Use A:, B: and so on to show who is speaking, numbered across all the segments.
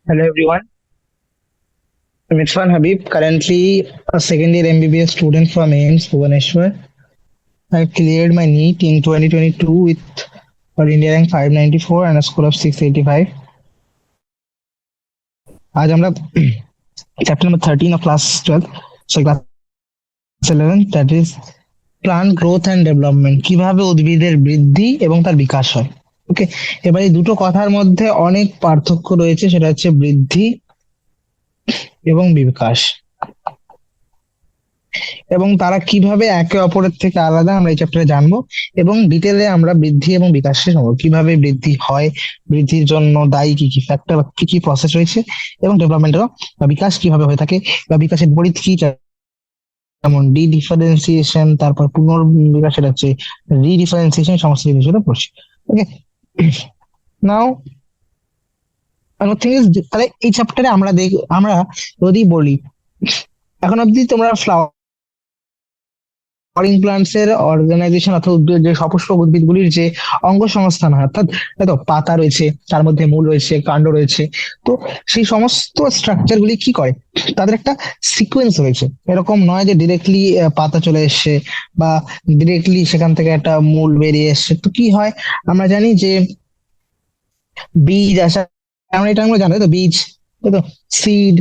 A: Hello everyone, I'm Irfan Habib, currently a second year MBBS student from AIMS Bhubaneswar. I cleared my NEET in 2022 with an India rank 594 and a score of 685. आज আমরা chapter number 13 of class 12, so class 11, that is plant growth and development, কিভাবে উদ্ভিদের বৃদ্ধি এবং তার বিকাশ হয়। ওকে, এবার এই দুটো কথার মধ্যে অনেক পার্থক্য রয়েছে, সেটা হচ্ছে বৃদ্ধি এবং বিকাশ, এবং তারা কিভাবে একে অপরের থেকে আলাদা আমরা এই চ্যাপ্টারে জানবো। এবং ডিটেলে আমরা বৃদ্ধি এবং বিকাশের সম্পর্কে, কিভাবে বৃদ্ধি হয়, বৃদ্ধির জন্য দায়ী কি কি ফ্যাক্টর, কি কি প্রসেস রয়েছে, এবং ডেভেলপমেন্টেরও বা বিকাশ কিভাবে হয়ে থাকে, বা বিকাশের বিপরীত কি, যেমন ডি ডিফারেন্সিয়েশন, তারপর পুনর্বিকাশ, সেটা হচ্ছে রিডিফারেন্সিয়েশন, সমস্ত জিনিসগুলো পড়ছি। ওকে, নাও থিং ইজ, তাহলে এই চ্যাপ্টারে আমরা যদি বলি, এখন অব্দি তোমরা ফ্লাওয়ারিং প্লান্টস এর অর্গানাইজেশন অর্থাৎ যে সপুষ্পক উদ্ভিদগুলির যে অঙ্গ সংস্থান হয়, অর্থাৎ তাই তো পাতা রয়েছে, তার মধ্যে মূল রয়েছে, কাণ্ড রয়েছে, তো সেই সমস্ত স্ট্রাকচার গুলি কি করে, তাদের একটা সিকোয়েন্স রয়েছে। এরকম নয় যে ডিরেক্টলি পাতা চলে এসছে বা ডিরেক্টলি সেখান থেকে একটা মূল বেরিয়ে এসছে। তো কি হয়, আমরা জানি যে বীজ আসা, আমরা এটা আমরা জানি তো, বীজ, তাই তো, সিড,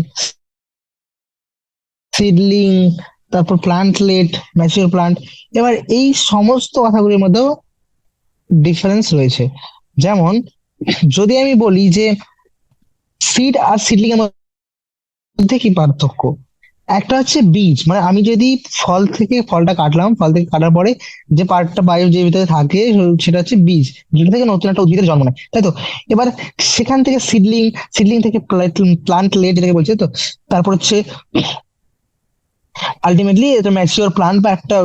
A: সিডলিং, তারপর প্লান্টলেট, ম্যাচিওর প্লান্ট। এবার এই সমস্ত কথাগুলির মধ্যেও ডিফারেন্স রয়েছে। যেমন যদি আমি বলি যে সিড আর সিডলিং এর মধ্যে কি পার্থক্য, একটা হচ্ছে বীজ, মানে আমি যদি ফল থেকে ফলটা কাটলাম, ফল থেকে কাটার পরে যে পার্টটা বায়ু যে ভিতরে থাকে সেটা হচ্ছে বীজ, যেটা থেকে নতুন একটা উদ্ভিদের জন্ম নেয়, তাই তো। এবার সেখান থেকে সিডলিং, সিডলিং থেকে প্লান্টলেট যেটাকে বলছে, তো তারপর হচ্ছে আলটিমেটলি এটা ম্যাচিওর প্লান্ট বা একটা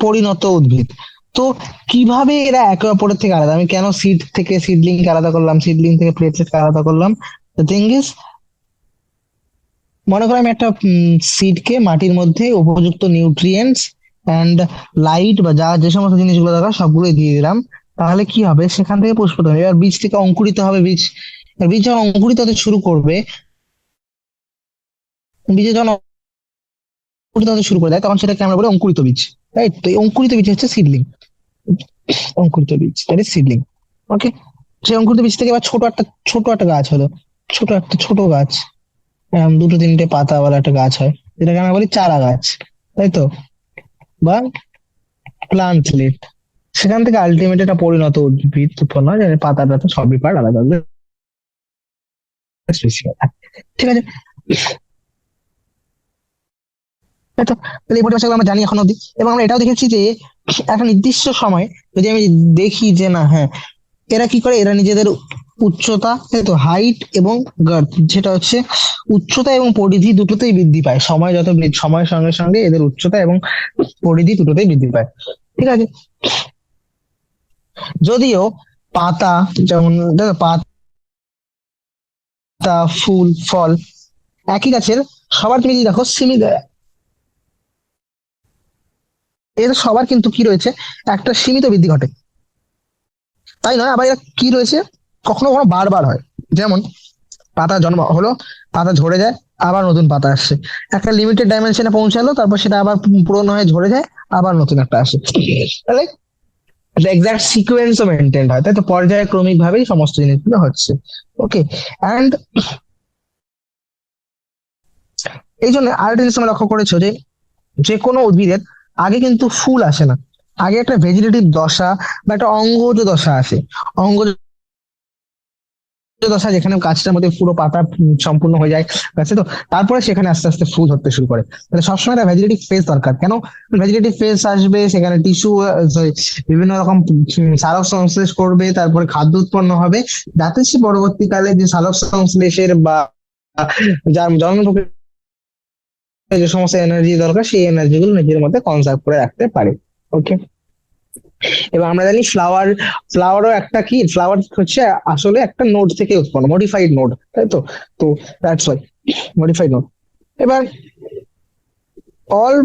A: পরিণত উদ্ভিদ। তো কিভাবে এরা একে অপরের থেকে আলাদা, আমি কেন সিড থেকে সিডলিং কে আলাদা করলাম, সিডলিং থেকে প্লেটলেট কে আলাদা করলাম, দ্য থিং ইজ, মনে করো আমি একটা সিডকে মাটির মধ্যে উপযুক্ত নিউট্রিয়েন্টস অ্যান্ড লাইট বা যা যে সমস্ত জিনিসগুলো দরকার সবগুলো দিয়ে দিলাম, তাহলে কি হবে, সেখান থেকে পুষ্পিত হবে। এবার বীজ থেকে অঙ্কুরিত হবে, বীজ, এবার বীজ যখন অঙ্কুরিত হতে শুরু করবে, বীজে যখন অঙ্কুরিত হতে শুরু করে দেয়, তখন সেটাকে আমরা বলি অঙ্কুরিত বীজ, রাইট। তো এই অঙ্কুরিত বীজ হচ্ছে সিডলিং, অঙ্কুরিত বীজ, দ্যাট ইজ সিডলিং। ওকে, সেই অঙ্কুরিত বীজ থেকে এবার ছোট একটা গাছ হলো, ছোট গাছ, দুটো তিনটে পাতাওয়ালা একটা গাছ হয়, যেটাকে আমরা বলি চারা গাছ, তাই তো, বা প্লান্টলেট। সেখান থেকে আলটিমেট একটা পরিণত উদ্ভিদ উৎপন্ন হয়, যেখানে পাতা টাতা সবই পার্ট আলাদা আলাদা species হয়। ঠিক আছে, তাই তো। তাহলে এই পরিভাষাগুলো আমরা জানি এখন অব্দি, এবং আমরা এটাও দেখেছি যে একটা নির্দিষ্ট সময় যদি আমি দেখি যে না, হ্যাঁ, এরা কি করে, এরা নিজেদের উচ্চতা, তাই তো, হাইট এবং গার্থ, যেটা হচ্ছে উচ্চতা এবং পরিধি দুটোতেই বৃদ্ধি পায়, সময়ের সঙ্গে সঙ্গে এদের উচ্চতা এবং পরিধি দুটোতেই বৃদ্ধি পায়। ঠিক আছে, যদিও পাতা, যেমন দেখো, পাতা, ফুল, ফল একই গাছের, সবার তুমি যদি দেখো সীমিত, এর সবার কিন্তু কি রয়েছে, একটা সীমিত বৃদ্ধি ঘটে, তাই নয়। আবার এরা কি রয়েছে, কখনো কখনো বারবার হয়। যেমন পাতা জন্ম হলো, পাতা ঝরে যায়, আবার নতুন পাতা আসছে, একটা লিমিটেড ডাইমেনশনে পৌঁছালো, তারপর সেটা আবার পুরনো হয়ে ঝরে যায়, আবার নতুন একটা আসে। তাহলে এক্সাক্ট সিকোয়েন্সও মেনটেন হয়, তাই তো, পর্যায়ক্রমিক ভাবেই সমস্ত জিনিসগুলো হচ্ছে। ওকে, অ্যান্ড এই জন্য আরেকটা জিনিস তোমরা লক্ষ্য করেছো যে যে কোনো উদ্ভিদের আগে কিন্তু ফুল আসে না, আগে একটা ভেজিটেটিভ দশা বা একটা অঙ্গজ দশা আসে। অঙ্গজ দশা যেখানে গাছটার মধ্যে পুরো পাতা সম্পূর্ণ হয়ে যায় গাছে, তো তারপরে সেখানে আস্তে আস্তে ফুল ধরতে শুরু করে। তাহলে সবসময় একটা ভেজিটেটিভ ফেজ দরকার। কেন ভেজিটেটিভ ফেজ আসবে, সেখানে টিস্যু, বিভিন্ন রকম সালোক সংশ্লেষ করবে, তারপরে খাদ্য উৎপন্ন হবে, যাতে সে পরবর্তীকালে যে সালোক সংশ্লেষের বা যার জন্ম যে সমস্ত এনার্জি দরকার, সেই এনার্জি গুলো নিজের মধ্যে কনজার্ভ করে রাখতে পারে। ওকে, এবার আমরা জানি ফ্লাওয়ারও একটা কি, ফ্লাওয়ার হচ্ছে আসলে একটা নোড থেকে উৎপন্ন, মডিফাইড নোড, তাই তো। তো দ্যাটস ওয়াই মডিফাইড নোড। এবার all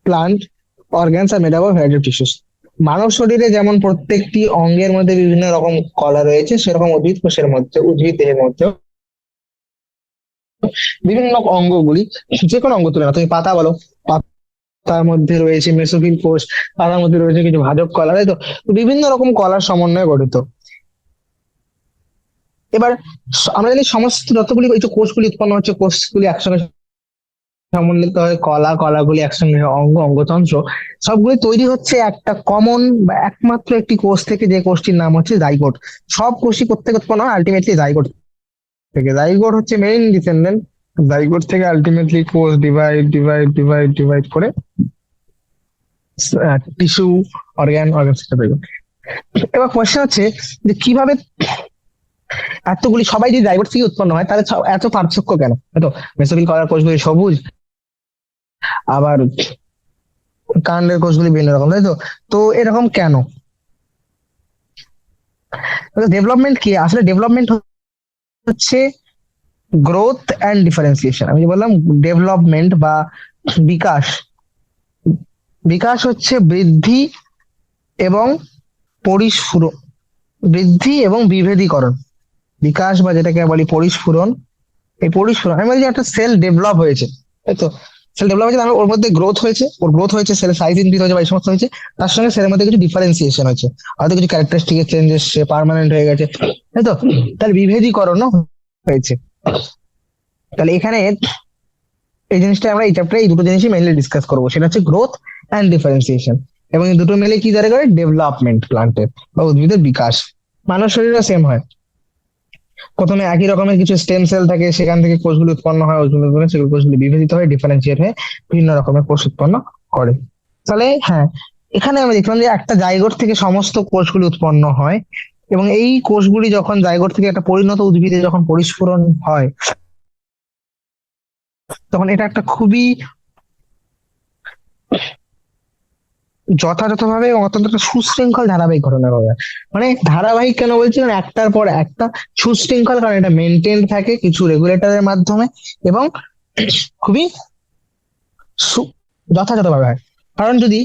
A: plant organs are made up of হেরিটেটিভ টিস্যুস, মানব শরীরে যেমন প্রত্যেকটি অঙ্গের মধ্যে বিভিন্ন রকম কলা রয়েছে, সেরকম উদ্ভিদ কোষের মধ্যে, উদ্ভিদ দেহের মধ্যে বিভিন্ন অঙ্গগুলি, যে কোনো অঙ্গ তুলে না, তুমি পাতা বলো, পাতার মধ্যে রয়েছে মেসোফিল কোষ, পাতার মধ্যে রয়েছে কিছু ভাজক কলা, তাই তো? তো বিভিন্ন রকম কলার সমন্বয়ে গঠিত। এবার আমরা জানি সমস্ত যতগুলি এই যে কোষগুলি উৎপন্ন হচ্ছে, কোষগুলি একসঙ্গে সমন্বিত হয়ে কলা, কলাগুলি একসঙ্গে হয়ে অঙ্গ, অঙ্গতন্ত্র, সবগুলি তৈরি হচ্ছে একটা কমন বা একমাত্র একটি কোষ থেকে, যে কোষটির নাম হচ্ছে জাইগোট। সব কোষই প্রত্যেক উৎপন্ন হয় আলটিমেটলি জাইগোট থেকে। জাইগোট হচ্ছে মেইন ডিসেন্ডেন্ট। জাইগোট থেকে আলটিমেটলি কোষ ডিভাইড ডিভাইড ডিভাইড ডিভাইড করে টিস্যু, অর্গান, অর্গান সিস্টেম তৈরি করে। এবার কোয়েশ্চেন হচ্ছে যে কিভাবে এতগুলি সবাই যদি জাইগোট থেকে উৎপন্ন হয়, তাহলে এত পার্থক্য কেন? তো মেসোফিল কলার কোষগুলি সবুজ, আবার কাণ্ডের কোষগুলি বিভিন্ন রকম, তাই তো? তো এরকম কেন? ডেভেলপমেন্ট কি আসলে? ডেভেলপমেন্ট হচ্ছে গ্রোথ অ্যান্ড ডিফারেন্সিয়েশন। আমি যে বললাম ডেভেলপমেন্ট বা বিকাশ, বিকাশ হচ্ছে বৃদ্ধি এবং পরিস্ফুরণ, বৃদ্ধি এবং বিভেদীকরণ। বিকাশ বা যেটাকে বলি পরিস্ফুরণ, এই পরিস্ফুরণ আমি বলি যে একটা সেল ডেভেলপ হয়েছে, তাই তো? সেল ডেভেলপ হয়েছে, তার মানে ওর মধ্যে গ্রোথ হয়েছে, ওর গ্রোথ হয়েছে, সেলের সাইজ ইনক্রিজ হয়েছে বা এই সমস্ত হয়েছে। তার সঙ্গে সেলের মধ্যে কিছু ডিফারেন্সিয়েশন হয়েছে, হয়তো কিছু ক্যারেক্টারিস্টিক চেঞ্জ এসছে, পার্মানেন্ট হয়ে গেছে, তাই তো? তার বিভেদীকরণও হয়েছে। তাহলে এখানে এই জিনিসটা আমরা এই চ্যাপ্টারে এই দুটো জিনিসই মেইনলি ডিসকাস করবো, সেটা হচ্ছে গ্রোথ অ্যান্ড ডিফারেন্সিয়েশন। এবং এই দুটো মিলে কি দাঁড়া করে? ডেভেলপমেন্ট প্লান্টের বা উদ্ভিদের বিকাশ। মানব শরীরও সেম হয়, প্রথমে একই রকমের কিছু স্টেম সেল থাকে, সেখান থেকে কোষগুলি উৎপন্ন হয়, ওইগুলো সেগুলো কোষগুলি বিভাজিত হয়ে ডিফারেন্সিয়েট হয়ে বিভিন্ন রকমের কোষ উৎপন্ন করে। তাহলে হ্যাঁ, এখানে আমরা দেখলাম যে একটা জাইগোট থেকে সমস্ত কোষগুলি উৎপন্ন হয়, এবং এই কোষগুলি যখন জাইগোট থেকে একটা পরিণত উদ্ভিদে যখন পরিস্ফুরণ হয়, তখন এটা একটা খুবই যথাযথভাবে এবং অত্যন্ত একটা সুশৃঙ্খল ধারাবাহিক ঘটনা হবে। মানে ধারাবাহিক কেন বলছি, মানে একটার পর একটা সুশৃঙ্খল, কারণ এটা মেনটেন থাকে কিছু রেগুলেটরের মাধ্যমে, এবং খুবই যথাযথভাবে হয়। কারণ যদি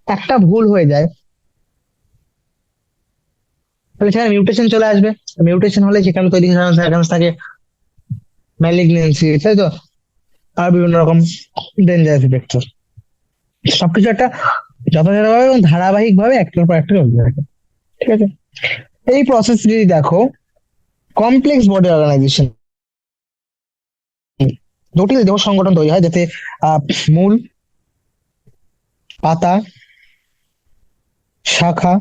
A: একটা ভুল হয়ে যায়, তাহলে সেখানে মিউটেশন চলে আসবে। মিউটেশন হলে সেখানে তৈরি চান্স থাকে ম্যালিগনেন্সি, তাই তো? আর বিভিন্ন রকম ডেঞ্জারাস ইফেক্ট। সবকিছু একটা যথাযথভাবে এবং ধারাবাহিক ভাবে একটার পর একটা চলতে থাকে, ঠিক আছে? এই প্রসেস যদি দেখো, কমপ্লেক্স বডি অর্গানাইজেশন, জটিল দেহ সংগঠন তৈরি হয়, যাতে আহ, মূল, পাতা, শাখা,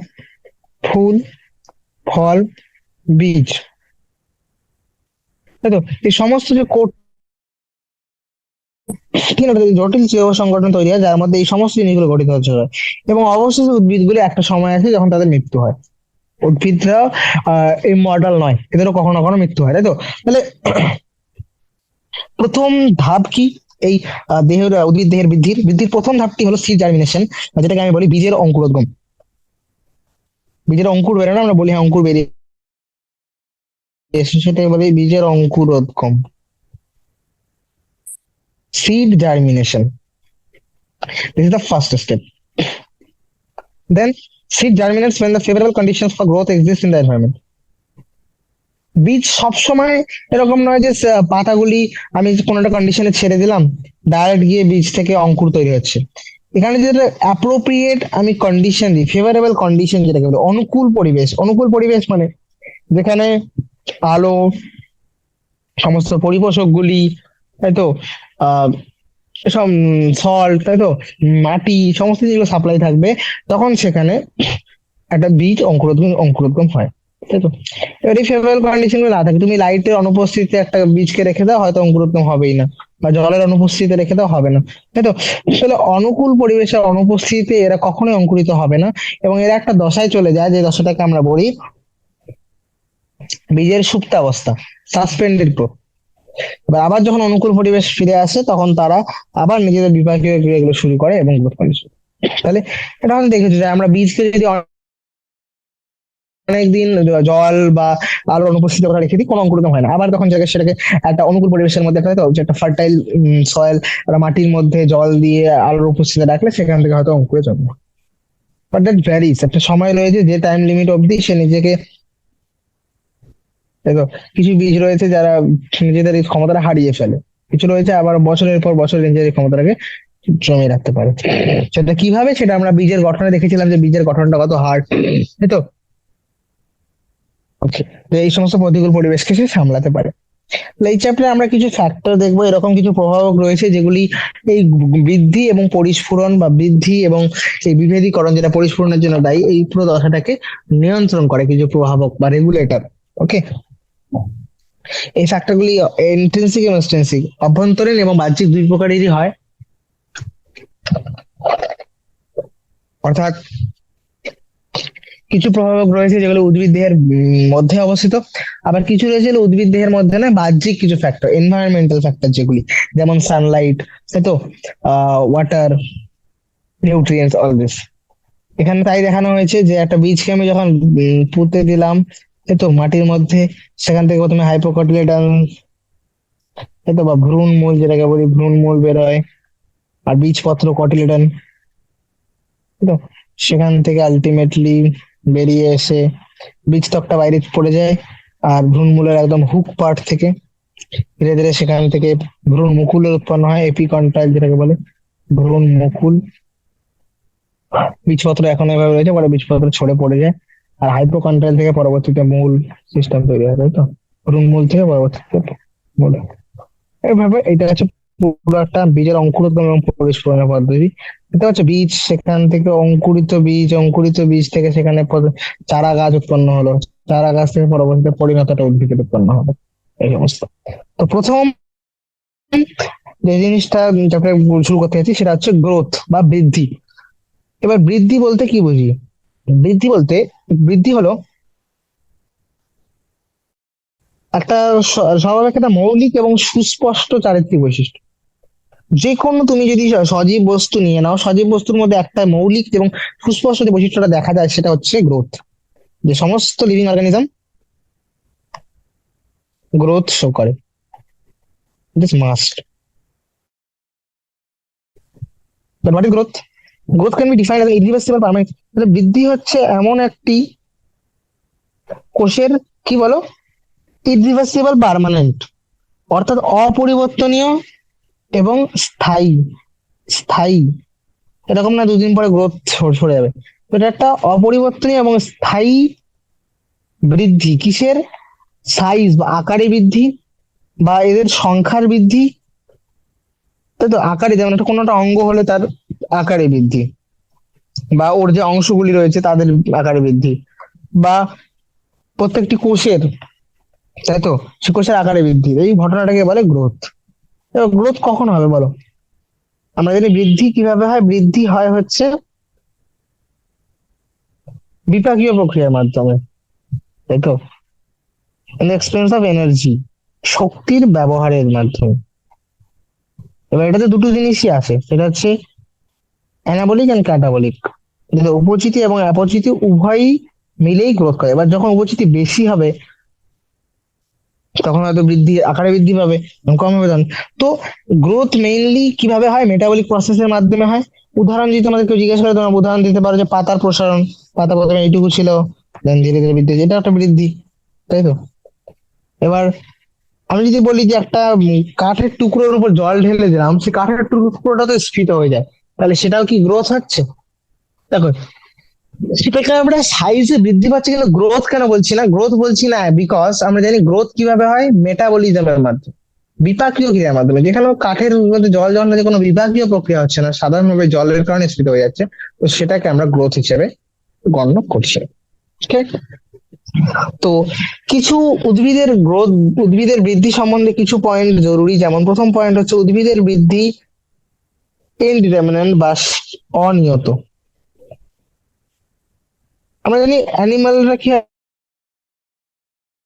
A: ফুল, ফল, বীজ, তাই তো? এই সমস্ত যে কঠিন একটা জটিল দেহ সংগঠন তৈরি হয়, যার মধ্যে এই সমস্ত জিনিসগুলো গঠিত হচ্ছে হয়। এবং অবশেষে উদ্ভিদগুলো একটা সময় আছে যখন তাদের মৃত্যু হয়। উদ্ভিদরা ইমমর্টাল নয়, এদেরও কখনো কখনো মৃত্যু হয়, তাই তো? তাহলে প্রথম ধাপ কি এই দেহের, উদ্ভিদ দেহের বৃদ্ধির বৃদ্ধির প্রথম ধাপটি হলো সিড জার্মিনেশন, যেটাকে আমি বলি বীজের অঙ্কুরোদ্গম। বীজের অঙ্কুর বেরোনো আমরা বলি, হ্যাঁ অঙ্কুর বেরিয়ে এসে, সেটাই বলি বীজের অঙ্কুরোদ্গম, seed germination. This is the first step. Then seed germinates when the favorable conditions for growth exist in the environment. বীজ সবসময় এরকম নয় যে পাতাগুলি আমি কোনো একটা কন্ডিশনে ছেড়ে দিলাম, ডাইরেক্ট গিয়ে বীজ থেকে অঙ্কুর তৈরি হচ্ছে। এখানে যেটা অ্যাপ্রোপ্রিয়েট আমি কন্ডিশন দিই, ফেভারেবল কন্ডিশন যেটাকে বলে, অনুকূল পরিবেশ। অনুকূল পরিবেশ মানে যেখানে আলো, সমস্ত পরিপোষক গুলি, তাই তো, আহ সব সল্ট, তাই তো, মাটি, সমস্ত যেগুলো সাপ্লাই থাকবে, তখন সেখানে একটা বীজ অঙ্কুরোদ্গম অঙ্কুরোদ্গম হয়, তাই তো? এবার এই ফেভারেবল কন্ডিশন গুলো না থাকে, তুমি লাইটের অনুপস্থিতিতে একটা বীজকে রেখে দাও, হয়তো অঙ্কুরোদ্গম হবেই না, বা জলের অনুপস্থিতিতে রেখে দাও, হবে না, তাই তো? আসলে অনুকূল পরিবেশের অনুপস্থিতিতে এরা কখনোই অঙ্কুরিত হবে না, এবং এরা একটা দশায় চলে যায়, যে দশাটাকে আমরা বলি বীজের সুপ্তাবস্থা, সাসপেন্ডেড গ্রোথ। এবার আবার যখন অনুকূল পরিবেশ ফিরে আসে, তখন তারা আবার নিজেদের বিপাকীয় ক্রিয়াগুলো শুরু করে এবং গ্রোথ করে শুরু করে। তাহলে এটা আমরা দেখেছি যে আমরা বীজকে যদি অনেকদিন জল বা আলোর অনুপস্থিত করে রেখে দিই, কোনো অঙ্কুরিত হয় না। আবার তখন জায়গায় সেটাকে একটা অনুকূল পরিবেশের মধ্যে, একটা হয়তো যে একটা ফার্টাইল সয়েল, একটা মাটির মধ্যে জল দিয়ে আলোর উপস্থিতি রাখলে সেখান থেকে হয়তো অঙ্কুরে জন্ম হয়। বাট দ্যাট ভ্যারিস, একটা সময় রয়েছে যে টাইম লিমিট অবধি সে নিজেকে, দেখো, কিছু বীজ রয়েছে যারা নিজেদের এই ক্ষমতাটা হারিয়ে ফেলে, কিছু রয়েছে আবার বছরের পর বছর নিজের এই ক্ষমতাটাকে জমিয়ে রাখতে পারে। সেটা কিভাবে, সেটা আমরা বীজের গঠনে দেখেছিলাম যে বীজের গঠনটা কত হার্ড, তাই তো? ওকে, তো এই সমস্ত প্রতিকূল পরিবেশকে সে সামলাতে পারে। তাহলে এই চ্যাপ্টারে আমরা কিছু ফ্যাক্টর দেখবো, এরকম কিছু প্রভাবক রয়েছে যেগুলি এই বৃদ্ধি এবং পরিস্ফুরণ বা বৃদ্ধি এবং এই বিভেদীকরণ যেটা পরিস্ফুরণের জন্য দায়ী, এই পুরো দশাটাকে নিয়ন্ত্রণ করে কিছু প্রভাবক বা রেগুলেটর। ওকে, এই ফ্যাক্টরগুলি ইন্ট্রিনসিক এবং এক্সট্রিনসিক, অভ্যন্তরীণ এবং বাহ্যিক দুই প্রকারেরই হয়। অর্থাৎ কিছু প্রভাবক রয়েছে যেগুলো উদ্ভিদ দেহের মধ্যে অবস্থিত, আবার কিছু রয়েছে যেগুলো উদ্ভিদ দেহের মধ্যে না, বাহ্যিক কিছু ফ্যাক্টর, এনভায়রনমেন্টাল ফ্যাক্টর যেগুলি, যেমন সানলাইট, তাই তো, ওয়াটার, নিউট্রিয়েন্টস, অল দিস। এখানে তাই দেখানো হয়েছে যে একটা বীজকে আমি যখন পুঁতে দিলাম, তাই তো, মাটির মধ্যে, সেখান থেকে প্রথমে হাইপোকটিলেডন, তাই তো, বা ভ্রূণ মূল যেটাকে বলি, ভ্রূণ মূল বেরোয়, আর বীজপত্র কটিলেডন, তাই তো, সেখান থেকে আলটিমেটলি বেরিয়ে এসে বীজত্বকটা বাইরে পড়ে যায়, আর ভ্রূণমূলের একদম হুক পার্ট থেকে ধীরে ধীরে সেখান থেকে ভ্রূণ মুকুলের উৎপন্ন হয়, এপিকন্টাইল যেটাকে বলে, ভ্রূণ মুকুল। বীজপত্র এখন এভাবে রয়েছে, পরে বীজপত্র ছড়ে পড়ে যায়, আর হাইপোকন্টাইল থেকে পরবর্তীতে মূল সিস্টেম তৈরি হয়, তাই তো, ভ্রূণ মূল থেকে পরবর্তীতে মূল। এইভাবে এটা হচ্ছে পুরো একটা বীজের অঙ্কুরোদ্গম এবং পরিস্ফুরণের পদ্ধতি। এটা হচ্ছে বীজ, সেখান থেকে অঙ্কুরিত বীজ, অঙ্কুরিত বীজ থেকে সেখানে চারা গাছ উৎপন্ন হলো, চারা গাছ থেকে পরবর্তীতে পরিণত একটা উদ্ভিদের উৎপন্ন হলো, এই অবস্থা। তো প্রথম যে জিনিসটা যাকে শুরু করতে চাইছি সেটা হচ্ছে গ্রোথ বা বৃদ্ধি। এবার বৃদ্ধি বলতে কি বুঝি? বৃদ্ধি বলতে, বৃদ্ধি হলো একটা স্বাভাবিক একটা মৌলিক এবং সুস্পষ্ট চারিত্রিক বৈশিষ্ট্য। যে কোনো তুমি যদি সজীব বস্তু নিয়ে নাও, সজীব বস্তুর মধ্যে একটা মৌলিক এবং সুস্পষ্ট যে বৈশিষ্ট্যটা দেখা যায় সেটা হচ্ছে গ্রোথ। যে সমস্ত লিভিং অর্গানিজম গ্রোথ শো করে, this must. But what is growth? Growth can be defined as irreversible permanent. বৃদ্ধি হচ্ছে এমন একটি কোষের, কি বলো, ইরিভার্সিবল পার্মানেন্ট, অর্থাৎ অপরিবর্তনীয় এবং স্থায়ী। স্থায়ী, এরকম না দুদিন পরে গ্রোথ সরে যাবে। তো এটা একটা অপরিবর্তনীয় এবং স্থায়ী বৃদ্ধি। কিসের? সাইজ বা আকারে বৃদ্ধি, বা এদের সংখ্যার বৃদ্ধি, তাই তো, আকারে, যেমন একটা কোনো একটা অঙ্গ হলে তার আকারে বৃদ্ধি, বা ওর যে অংশগুলি রয়েছে তাদের আকারে বৃদ্ধি, বা প্রত্যেকটি কোষের, তাই তো, সে কোষের আকারে বৃদ্ধি, এই ঘটনাটাকে বলে গ্রোথ। এবার গ্রোথ কখন হবে বলো? আমরা জানি বৃদ্ধি কিভাবে হয়, বৃদ্ধি হয় হচ্ছে বিপাকীয় প্রক্রিয়ার মাধ্যমে, তাই তো, এক্সপেন্স অফ এনার্জি, শক্তির ব্যবহারের মাধ্যমে। এবার এটাতে দুটো জিনিসই আছে, সেটা হচ্ছে অ্যানাবলিক এন্ড ক্যাটাবলিক। উপচিতি এবং অপচিতি উভয়ই মিলেই গ্রোথ করে। এবার যখন উপচিতি বেশি হবে তখন হয়তো বৃদ্ধি, আকারে বৃদ্ধি পাবে, এবং কম হবে তখন। তো গ্রোথ মেইনলি কিভাবে হয়? মেটাবলিক প্রসেসের মাধ্যমে হয়। উদাহরণ যদি তোমাদের কেউ জিজ্ঞেস করে, তোমরা উদাহরণ দিতে পারো যে পাতার প্রসারণ। পাতা প্রথমে এইটুকু ছিল, দেন ধীরে ধীরে বৃদ্ধি হয়েছে, এটা একটা বৃদ্ধি, তাই তো। এবার আমি যদি বলি যে একটা কাঠের টুকরোর উপর জল ঢেলে দিলাম, সে কাঠের টুকরোটা তো স্ফীত হয়ে যায়, তাহলে সেটাও কি গ্রোথ হচ্ছে? দেখো, সেটাকে আমরা সাইজে বৃদ্ধি পাচ্ছে, কিন্তু গ্রোথ কেন বলছি না? গ্রোথ বলছি না বিকজ আমরা জানি গ্রোথ কিভাবে হয়, মেটাবলিজমের মাধ্যমে, বিপাকীয় ক্রিয়ার মাধ্যমে। যেখানে কাঠের মধ্যে জল যখন যে কোনো বিপাকীয় প্রক্রিয়া হচ্ছে না, সাধারণভাবে জলের কারণে স্ফীত হয়ে যাচ্ছে, তো সেটাকে আমরা গ্রোথ হিসেবে গণ্য করছি। ঠিক? তো কিছু উদ্ভিদের গ্রোথ, উদ্ভিদের বৃদ্ধি সম্বন্ধে কিছু পয়েন্ট জরুরি। যেমন প্রথম পয়েন্ট হচ্ছে উদ্ভিদের বৃদ্ধি ইনডিটারমিনেন্ট বা অনিয়ত। আমরা জানি অ্যানিমালরা কি হয়,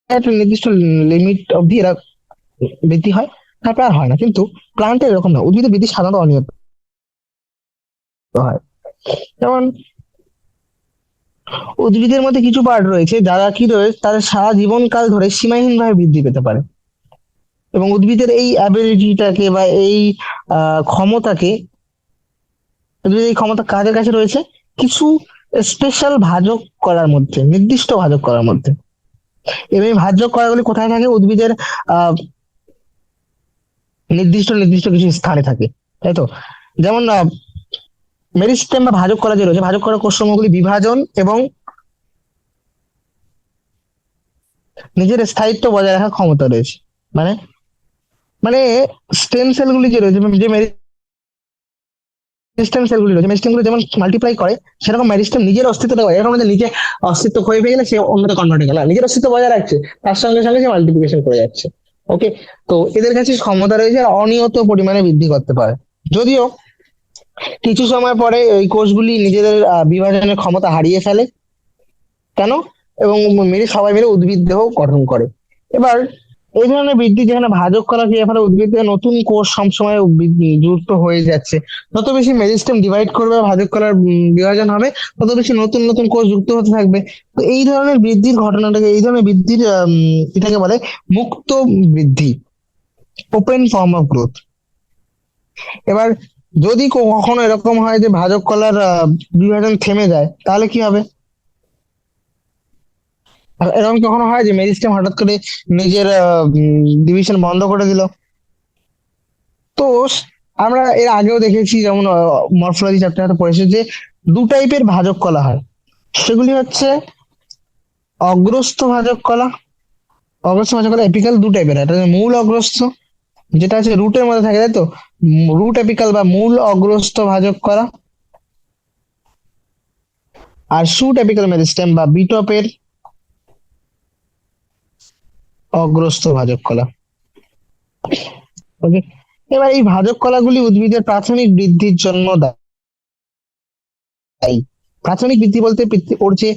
A: একটা নির্দিষ্ট লিমিট অবধি এরা বৃদ্ধি হয়, তারপর আর হয় না। কিন্তু প্লান্টের এরকম না, উদ্ভিদের বৃদ্ধি সাধারণত অনিয়ত হয়। যেমন উদ্ভিদের মধ্যে কিছু পার্ট রয়েছে যারা কি রয়েছে, তাদের সারা জীবনকাল ধরে সীমাহীন ভাবে বৃদ্ধি পেতে পারে, এবং উদ্ভিদের এই অ্যাবিলিটিটাকে বা এই ক্ষমতাকে, উদ্ভিদের এই ক্ষমতা কাদের কাছে রয়েছে? কিছু স্পেশাল ভাজক করার মধ্যে, নির্দিষ্ট ভাজক করার মধ্যে। এবং এই ভাজক করাগুলি কোথায় থাকে? উদ্ভিদের আহ নির্দিষ্ট নির্দিষ্ট কিছু স্থানে থাকে, তাই তো। যেমন মেরিস্টেম বা ভাজক কলা যে রয়েছে, ভাজক কলা কোষসমূহগুলি বিভাজন এবং নিজের স্থায়িত্ব বজায় রাখার ক্ষমতা রয়েছে। মানে মানে স্টেম সেলগুলি যে রয়েছে, যে মেরিস্টেম সেলগুলি রয়েছে, মেরিস্টেম গুলো যেমন মাল্টিপ্লাই করে, সেরকম মেরিস্টেম নিজের অস্তিত্বটা, এরকম যে নিজে অস্তিত্ব ক্ষয় পেয়ে গেলে সে অন্যতে কনভার্ট হয়ে গেল, নিজের অস্তিত্ব বজায় রাখছে, তার সঙ্গে সঙ্গে সে মাল্টিপ্লিকেশন করে যাচ্ছে। ওকে, তো এদের কাছে ক্ষমতা রয়েছে আর অনিয়ত পরিমাণে বৃদ্ধি করতে পারে। যদিও কিছু সময় পরে এই কোষগুলি নিজেদের বিভাজনের ক্ষমতা হারিয়ে ফেলে। কেন? এবং সবাই মিলে উদ্ভিদ দেহ গঠন করে। এবার এই ধরনের বৃদ্ধি, যেখানে ভাজক কলা ক্রিয়ার ফলে উদ্ভিদে নতুন কোষ সবসময় যুক্ত হয়ে যাচ্ছে, যত বেশি মেরিস্টেম ডিভাইড করবে, ভাজক কলার বিভাজন হবে, তত বেশি নতুন নতুন কোষ যুক্ত হতে থাকবে। তো এই ধরনের বৃদ্ধির ঘটনাটাকে, এই ধরনের বৃদ্ধির এটাকে বলে মুক্ত বৃদ্ধি, ওপেন ফর্ম অফ গ্রোথ। এবার যদি কখনো এরকম হয় যে ভাজক কলার বিভাজন থেমে যায়, তাহলে কি হবে? আর এরকম কখনো হয় যে মেরিস্টেম হঠাৎ করে নিজের ডিভিশন বন্ধ করে দিল? তো আমরা এর আগেও দেখেছি, যেমন মরফোলজি চ্যাপ্টারে পড়েছে যে দু টাইপের ভাজক কলা হয়। সেগুলি হচ্ছে অগ্রস্থ ভাজক কলা। অগ্রস্থ ভাজক কলা এপিক্যাল দু টাইপের, একটা হচ্ছে মূল অগ্রস্থ, যেটা হচ্ছে রুটের মধ্যে থাকে, তাই তো, রুট এপিক্যাল বা মূল অগ্রস্থ ভাজক কলা। আর শুট এপিক্যাল মেরিস্টেম বা বিটপের অগ্রস্থ ভাজক কলা। ওকে, এবার এই ভাজক কলাগুলি উদ্ভিদের প্রাথমিক বৃদ্ধির জন্য দায়ী। প্রাথমিক বৃদ্ধি বলতে ওর যে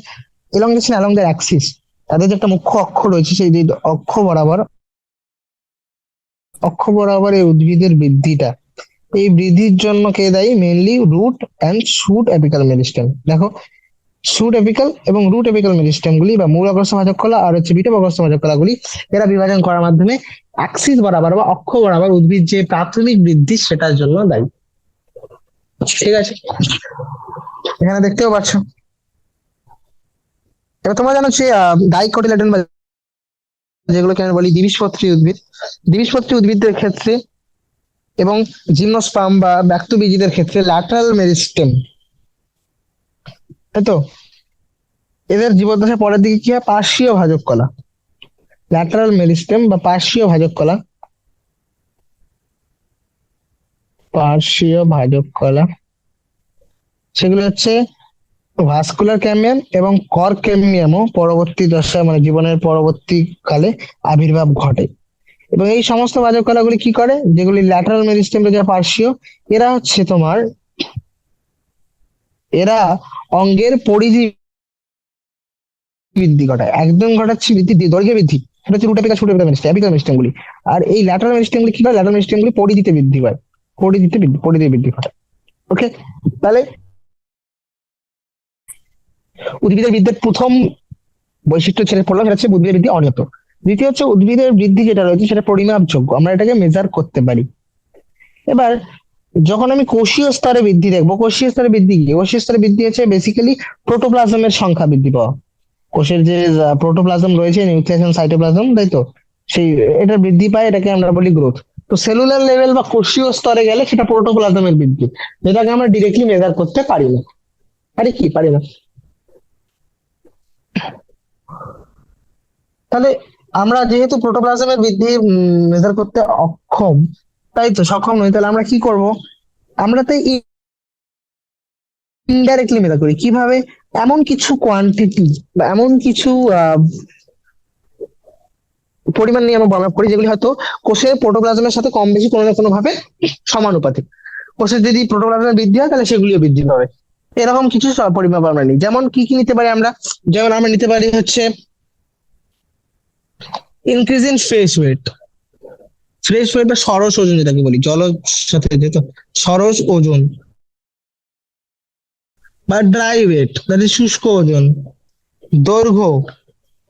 A: এলংগেশন অ্যালং দ্য অ্যাক্সিস, তাদের যে একটা মুখ্য অক্ষ রয়েছে, সেই যে অক্ষ বরাবর এই উদ্ভিদের বৃদ্ধিটা, এই বৃদ্ধির জন্য কে দায়ী? Mainly root and shoot apical meristem. দেখো, শুট এপিক্যাল এবং রুট এপিক্যাল মেরিস্টেম গুলি বা মূল অগ্রস্থ ভাজক কলা আর হচ্ছে বিটপ অগ্রস্থ ভাজক কলাগুলি, এরা বিভাজন করার মাধ্যমে অ্যাক্সিস বরাবর বা অক্ষ বরাবর উদ্ভিদ যে প্রাথমিক বৃদ্ধি সেটার জন্য দায়ী। ঠিক আছে, এখানে দেখতেও পাচ্ছ। এবার তোমরা জানো যে ডাইকটিলেডন বা যেগুলোকে আমি বলি দ্বিবীজপত্রী উদ্ভিদ, দ্বিবীজপত্রী উদ্ভিদদের ক্ষেত্রে এবং জিমনোস্পার্ম বা ব্যক্তবীজীদের ক্ষেত্রে ল্যাটারাল মেরিস্টেম, তাই তো, এদের জীবদ্দশার পরের দিকে কি হয়? পার্শ্বীয় ভাজক কলা, ল্যাটারাল মেরিস্টেম বা পার্শ্বীয় ভাজক কলা, পার্শ্বীয় ভাজক কলা, সেগুলো হচ্ছে ভাস্কুলার ক্যামিয়াম এবং কর ক্যামিয়ামও পরবর্তী দশায়, মানে জীবনের পরবর্তী কালে আবির্ভাব ঘটে। এবং এই সমস্ত ভাজক কলাগুলি কি করে? যেগুলি ল্যাটারাল মেরিস্টেম যা পার্শ্বীয়, এরা হচ্ছে তোমার, এরা অঙ্গের পরিধি বৃদ্ধি ঘটায়, একদম ঘটাচ্ছে বৃদ্ধি, দৈর্ঘ্যে বৃদ্ধি, সেটা হচ্ছে রুটাপিকা ছোট মেরিস্টেম, অ্যাপিকাল মেরিস্টেম গুলি। আর এই ল্যাটারাল মেরিস্টেম গুলি কি করে? ল্যাটারাল মেরিস্টেম গুলি পরিধিতে বৃদ্ধি পায়, পরিধি বৃদ্ধি ঘটায়। ওকে, তাহলে উদ্ভিদের বৃদ্ধির প্রথম বৈশিষ্ট্য ছেড়ে পড়লাম, সেটা হচ্ছে উদ্ভিদের বৃদ্ধি অনিয়ত। দ্বিতীয় হচ্ছে উদ্ভিদের বৃদ্ধি যেটা রয়েছে সেটা পরিমাপযোগ্য, আমরা এটাকে মেজার করতে পারি। এবার যখন আমি কোষীয় স্তরে বৃদ্ধি দেখবো, কোষীয় স্তরে বৃদ্ধি কি? কোষীয় স্তরে বৃদ্ধি হচ্ছে বেসিক্যালি প্রোটোপ্লাজমের সংখ্যা বৃদ্ধি পাওয়া। কোষের যে প্রোটোপ্লাজম রয়েছে, নিউক্লিয়াস এবং সাইটোপ্লাজম, তাই তো, সেই এটা বৃদ্ধি পায়, এটাকে আমরা বলি গ্রোথ। তো সেলুলার লেভেল বা কোষীয় স্তরে গেলে সেটা প্রোটোপ্লাজমের বৃদ্ধি, যেটাকে আমরা ডিরেক্টলি মেজার করতে পারি না। পারি না। তাহলে আমরা যেহেতু প্রোটোপ্লাজমের বৃদ্ধি মেজার করতে অক্ষম, তাই তো, সক্ষম নই, তাহলে আমরা কি করব? আমরা তো ইনডাইরেক্টলি মেজার করি। কিভাবে? এমন কিছু কোয়ান্টিটি বা এমন কিছু পরিমাণ নিয়ে আমরা গণনা করি, যেগুলি হয়তো কোষের প্রোটোপ্লাজমের সাথে কম বেশি কোনো না কোনো ভাবে সমানুপাতিক। কোষের যদি প্রোটোপ্লাজমের বৃদ্ধি হয়, তাহলে সেগুলিও বৃদ্ধি পাবে। এরকম কিছু পরিমাপ আমরা নিই। যেমন কি কি নিতে পারি আমরা? যেমন আমরা নিতে পারি হচ্ছে increase in fresh weight. Fresh weight বা সরস ওজন যেটাকে বলি, জলের সাথে যেটা সরস ওজন, বা ড্রাই ওয়েট, শুষ্ক ওজন, দৈর্ঘ্য,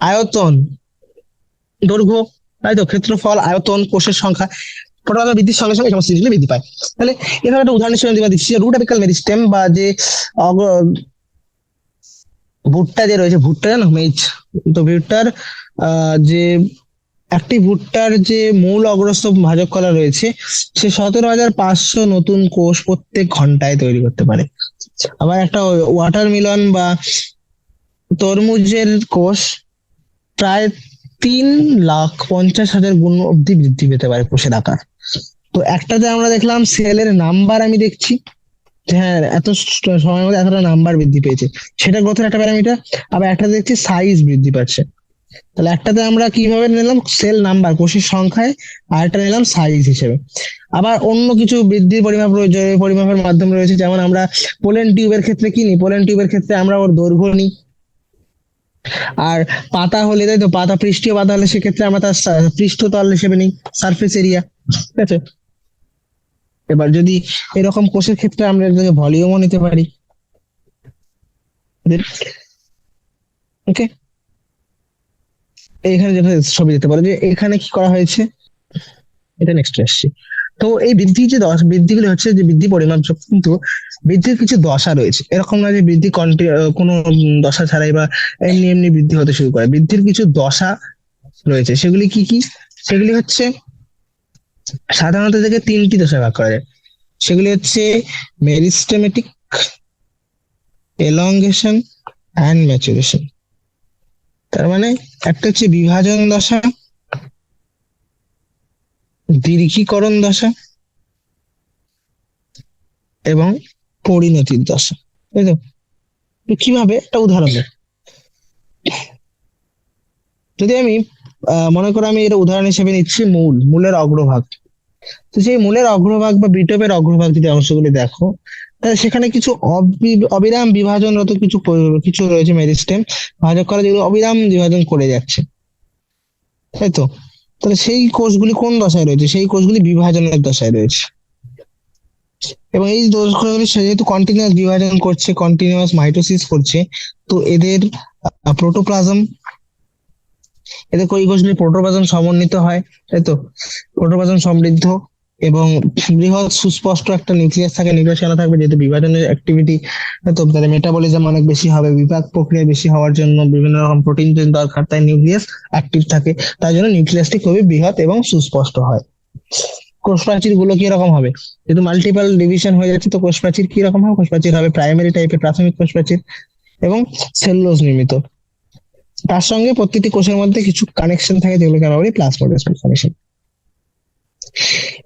A: আয়তন, দৈর্ঘ্য, তাই তো, ক্ষেত্রফল, আয়তন, কোষের সংখ্যা, প্রোটোপ্লাজম বৃদ্ধির সঙ্গে সঙ্গে এই সমস্ত জিনিসগুলো বৃদ্ধি পায়। তাহলে এখানে একটা উদাহরণ হিসেবে দিচ্ছি, রুট অ্যাপিক্যাল মেরিস্টেম বা যে ভুট্টা যে রয়েছে, ভুট্টা জানো মেজ, তো ভুট্টার যে একটি ভুট্টার যে মূল অগ্রস্থ ভাজক কলা রয়েছে, সে 17,500 নতুন কোষ প্রত্যেক ঘন্টায় তৈরি করতে পারে। আবার একটা ওয়াটারমেলন বা তরমুজের কোষ প্রায় 3,50,000 গুণ অব্দি বৃদ্ধি পেতে পারে কোষের আকার। তো একটাতে আমরা দেখলাম সেলের নাম্বার, আমি দেখছি যে হ্যাঁ এত সময়ের মধ্যে এতটা নাম্বার বৃদ্ধি পেয়েছে, সেটা গ্রোথের একটা প্যারামিটার। আবার একটা দেখছি সাইজ বৃদ্ধি পাচ্ছে। তাহলে একটাতে আমরা কিভাবে নিলাম সেল নাম্বার কোষের সংখ্যায়, আর একটা নিলাম সাইজ হিসেবে। আবার অন্য কিছু বৃদ্ধির পরিমাপ রয়েছে, পরিমাপের মাধ্যম রয়েছে, যেমন আমরা পোলেন টিউবের ক্ষেত্রে কি নিই, পোলেন টিউবের ক্ষেত্রে আমরা ওর দৈর্ঘ্য নিই। আর পাতা হলে, তাই তো, পাতা পৃষ্ঠীয় পাতা হলে সেক্ষেত্রে আমরা তার পৃষ্ঠতল হিসেবে নিই, সারফেস এরিয়া। ঠিক আছে, এবার যদি এরকম কোষের ক্ষেত্রে আমরা এটাকে ভলিউমও নিতে পারি। ওকে, এখানে যেটা ছবি দিতে পারো যে এখানে কি করা হয়েছে, এটা নেক্সট আসছি। তো এই বৃদ্ধি যে বৃদ্ধিগুলি হচ্ছে যে বৃদ্ধি পরিমাপযোগ্য, কিন্তু বৃদ্ধির কিছু দশা রয়েছে, এরকম না যে বৃদ্ধি কোনো দশা ছাড়াই বা এমনি এমনি বৃদ্ধি হতে শুরু করে। বৃদ্ধির কিছু দশা রয়েছে, সেগুলি কি কি? সেগুলি হচ্ছে সাধারণত থেকে তিনটি দশায় ভাগ করা যায়। সেগুলি হচ্ছে মেরিস্টেমেটিক, এলংগেশন অ্যান্ড ম্যাচুরেশন। তার মানে একটা হচ্ছে বিভাজন দশা, দীর্ঘীকরণ দশা এবং পরিণতির দশা, তাই তো? তো কিভাবে, একটা উদাহরণ দেব। যদি আমি মনে করো আমি এটা উদাহরণ হিসেবে নিচ্ছি মূলের অগ্রভাগ। তো সেই মূলের অগ্রভাগ বা বিটপের অগ্রভাগ যদি অংশগুলি দেখো, তাহলে সেখানে কিছু অবিরাম বিভাজনরত কিছু কিছু রয়েছে মেরিস্টেম ভাজক করা, যেগুলো অবিরাম বিভাজন করে যাচ্ছে, তাই তো? তাহলে সেই কোষগুলি কোন দশায় রয়েছে? সেই কোষগুলি বিভাজনের দশায় রয়েছে। এবং এই কোষগুলি যেহেতু কন্টিনিউয়াস বিভাজন করছে, কন্টিনিউয়াস মাইটোসিস করছে, তো এদের প্রোটোপ্লাজম, এদের ওই কোষগুলি প্রোটোপ্লাজম সমন্বিত হয়, তাই তো? প্রোটোপ্লাজম সমৃদ্ধ এবং বৃহৎ সুস্পষ্ট একটা নিউক্লিয়াস থাকে, নিউক্লিয়াস কেন থাকবে? যেহেতু বিভাজনের অ্যাক্টিভিটি, তো তাদের মেটাবলিজম অনেক বেশি হবে, বিপাক প্রক্রিয়া বেশি হওয়ার জন্য বিভিন্ন রকম প্রোটিন দরকার, তাই নিউক্লিয়াস অ্যাক্টিভ থাকে, তাই জন্য নিউক্লিয়াসটি খুবই বৃহৎ এবং সুস্পষ্ট হয়। কোষ প্রাচীর গুলো কি রকম হবে? যেহেতু মাল্টিপল ডিভিশন হয়ে যাচ্ছে, তো কোষ প্রাচীর কি রকম হবে? কোষ প্রাচীর হবে প্রাইমারি টাইপের, প্রাথমিক কোষ প্রাচীর, এবং সেলুলোজ নির্মিত। তার সঙ্গে প্রত্যেকটি কোষের মধ্যে কিছু কানেকশন থাকে, যেগুলোকে আমরা বলি প্লাজমোডেসমাল কানেকশন।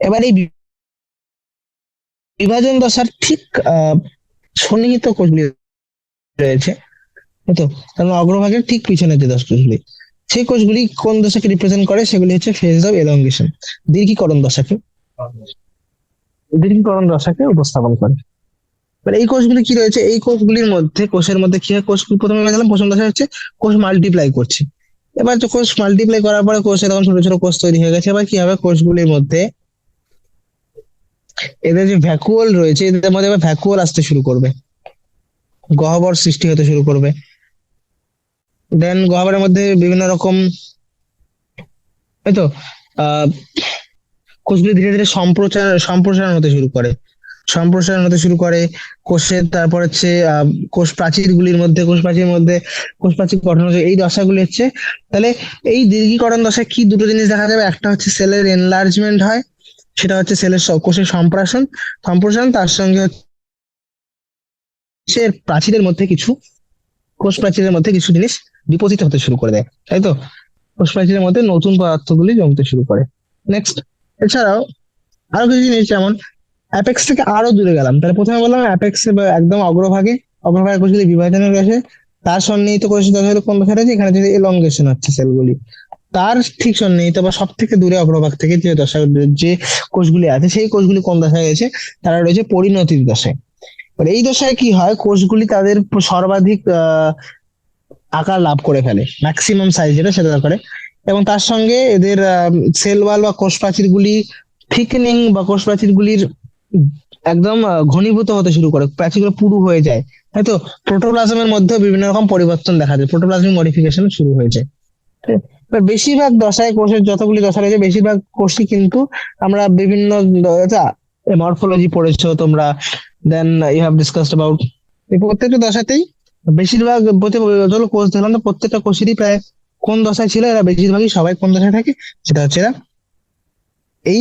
A: এবার এই বিভাজন দশার ঠিক সন্নিহিত কোষগুলি রয়েছে, তো কারণ অগ্রভাগের ঠিক পিছনে যে কোষগুলি, সেই কোষগুলি কোন দশাকে রিপ্রেজেন্ট করে? সেগুলি হচ্ছে ফেজ অফ এলংগেশন, দীর্ঘীকরণ দশাকে, দীর্ঘীকরণ দশাকে উপস্থাপন করে। মানে এই কোষগুলি কি রয়েছে, এই কোষগুলির মধ্যে, কোষের মধ্যে কি হয়? কোষ প্রথমে আমরা গেলাম, প্রথম দশা হচ্ছে কোষ মাল্টিপ্লাই করছে। এবার যে কোষ মাল্টিপ্লাই করার পরে কোষে তখন ছোট ছোট কোষ তৈরি হয়ে গেছে। এবার কি হবে? কোষগুলির মধ্যে এদের যে ভ্যাকুওল রয়েছে, এদের মধ্যে এবার ভ্যাকুওল আসতে শুরু করবে, গহ্বর সৃষ্টি হতে শুরু করবে। দেন গহ্বরের মধ্যে বিভিন্ন রকম, তাই তো, আহ কোষগুলি ধীরে ধীরে সম্প্রসারণ হতে শুরু করে, সম্প্রসারণ হতে শুরু করে কোষের। তারপর হচ্ছে কোষ প্রাচীর গুলির মধ্যে, কোষ প্রাচীর মধ্যে কোষ প্রাচীর গঠন হচ্ছে, এই দশাগুলি হচ্ছে। তাহলে এই দীর্ঘীকরণ দশায় কি দুটো জিনিস দেখা যাবে? একটা হচ্ছে সেলের এনলার্জমেন্ট হয়, সেটা হচ্ছে সেলের কোষের সম্প্রসারণ, সম্প্রসারণ, তার সঙ্গে হচ্ছে এর প্রাচীরের মধ্যে কিছু, কোষ প্রাচীরের মধ্যে কিছু জিনিস ডিপোজিট হতে শুরু করে দেয়, তাই তো? কোষ প্রাচীরের মধ্যে নতুন পদার্থগুলি জমতে শুরু করে। নেক্সট, এছাড়াও আরো কিছু জিনিস, যেমন অ্যাপেক্স থেকে আরো দূরে গেলাম, তাহলে প্রথমে বললাম অ্যাপেক্স একদম অগ্রভাগে, অগ্রভাগে কোষগুলি বিভাজনের কাছে, তার সন্নিহিত কোষের দশা হলো কোন দশা রয়েছে? এখানে যদি এলংগেশন হচ্ছে সেলগুলি, তার ঠিক সন্নিহিত বা সব থেকে দূরে অগ্রভাগ থেকে যে দশা, যে কোষগুলি আছে, সেই কোষগুলি কোন দশায় রয়েছে? তারা রয়েছে পরিণতির দশায়। এবার এই দশায় কি হয়? কোষগুলি তাদের সর্বাধিক আকার লাভ করে ফেলে, ম্যাক্সিমাম সাইজ যেটা সেটা করে, এবং তার সঙ্গে এদের সেল ওয়াল বা কোষ প্রাচীর গুলি থিকনিং, বা কোষ প্রাচীর গুলির একদম ঘনীভূত হতে শুরু করে, প্রাচীরগুলো পুরু হয়ে যায়, তাই তো? প্রোটোপ্লাজমের মধ্যে বিভিন্ন রকম পরিবর্তন দেখা যায়, প্রোটোপ্লাজমিক মডিফিকেশন শুরু হয়ে যায়। এবার বেশিরভাগ দশায়, কোষের যতগুলি দশা রয়েছে বেশিরভাগ কোষই কিন্তু আমরা বিভিন্ন মরফোলজি পড়েছো তোমরা, then you have discussed about, এই প্রত্যেকটা দশাতেই বেশিরভাগ যতগুলো কোষ দেখলাম তো প্রত্যেকটা কোষেরই প্রায় কোন দশায় ছিল, এরা বেশিরভাগই সবাই কোন দশায় থাকে, সেটা হচ্ছে এরা এই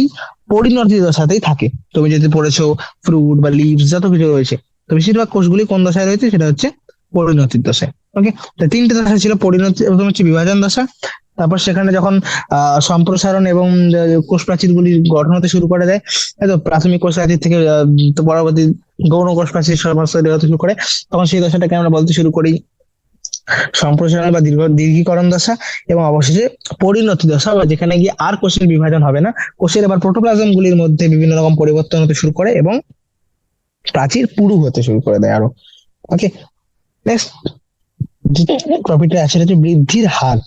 A: পরিণতি দশাতেই থাকে। তুমি যদি পড়েছো ফ্রুট বা লিভস যত কিছু রয়েছে, তো বেশিরভাগ কোষগুলি কোন দশায় রয়েছে, সেটা হচ্ছে পরিণতির দশায়। ওকে, তিনটে দশা ছিল পরিণতি, প্রথম হচ্ছে বিভাজন দশা, তারপর সেখানে যখন সম্প্রসারণ এবং কোষ প্রাচীর গুলি গঠন হতে শুরু করে দেয়, এই তো প্রাথমিক কোষ প্রাচীর থেকে তো পরবর্তী গৌণ কোষ প্রাচীর সমস্ত হতে শুরু করে, তখন সেই দশাটাকে আমরা বলতে শুরু করি সম্প্রসারণ বা দীর্ঘীকরণ দশা। এবং অবশেষে পরিণতি দশা, বা যেখানে গিয়ে আর কোষের বিভাজন হবে না, কোষের এবার প্রোটোপ্লাজম গুলির মধ্যে বিভিন্ন রকম পরিবর্তন হতে শুরু করে এবং প্রাচীর পুরু হতে শুরু করে দেয় আরো। ওকে, নেক্সট যে টপিকটা আছে সেটা হচ্ছে বৃদ্ধির হার।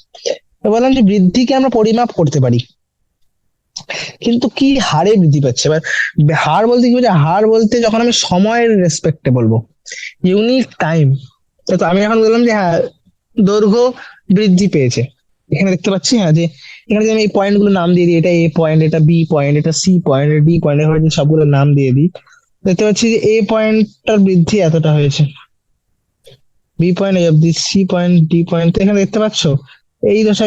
A: তো বললাম যে বৃদ্ধিকে আমরা পরিমাপ করতে পারি, কিন্তু কি হারে বৃদ্ধি পাচ্ছে। এবার হার বলতে কি বোঝায়? হার বলতে যখন আমি সময়ের রেসপেক্টে বলবো, ইউনিক টাইম। তো আমি এখন বললাম যে হ্যাঁ, দৈর্ঘ্য বৃদ্ধি পেয়েছে, এখানে দেখতে পাচ্ছি হ্যাঁ যে এখানে যদি আমি এই পয়েন্ট গুলো নাম দিয়ে দিই, এটা এ পয়েন্ট, এটা বি পয়েন্ট, এটা সি পয়েন্ট, ডি পয়েন্ট, এভাবে যদি সবগুলো নাম দিয়ে দিই, দেখতে পাচ্ছি যে এ পয়েন্টটার বৃদ্ধি এতটা হয়েছে, বি পয়েন্ট এই অব্দি, সি পয়েন্ট, ডি পয়েন্ট। এখানে দেখতে পাচ্ছ এই দশা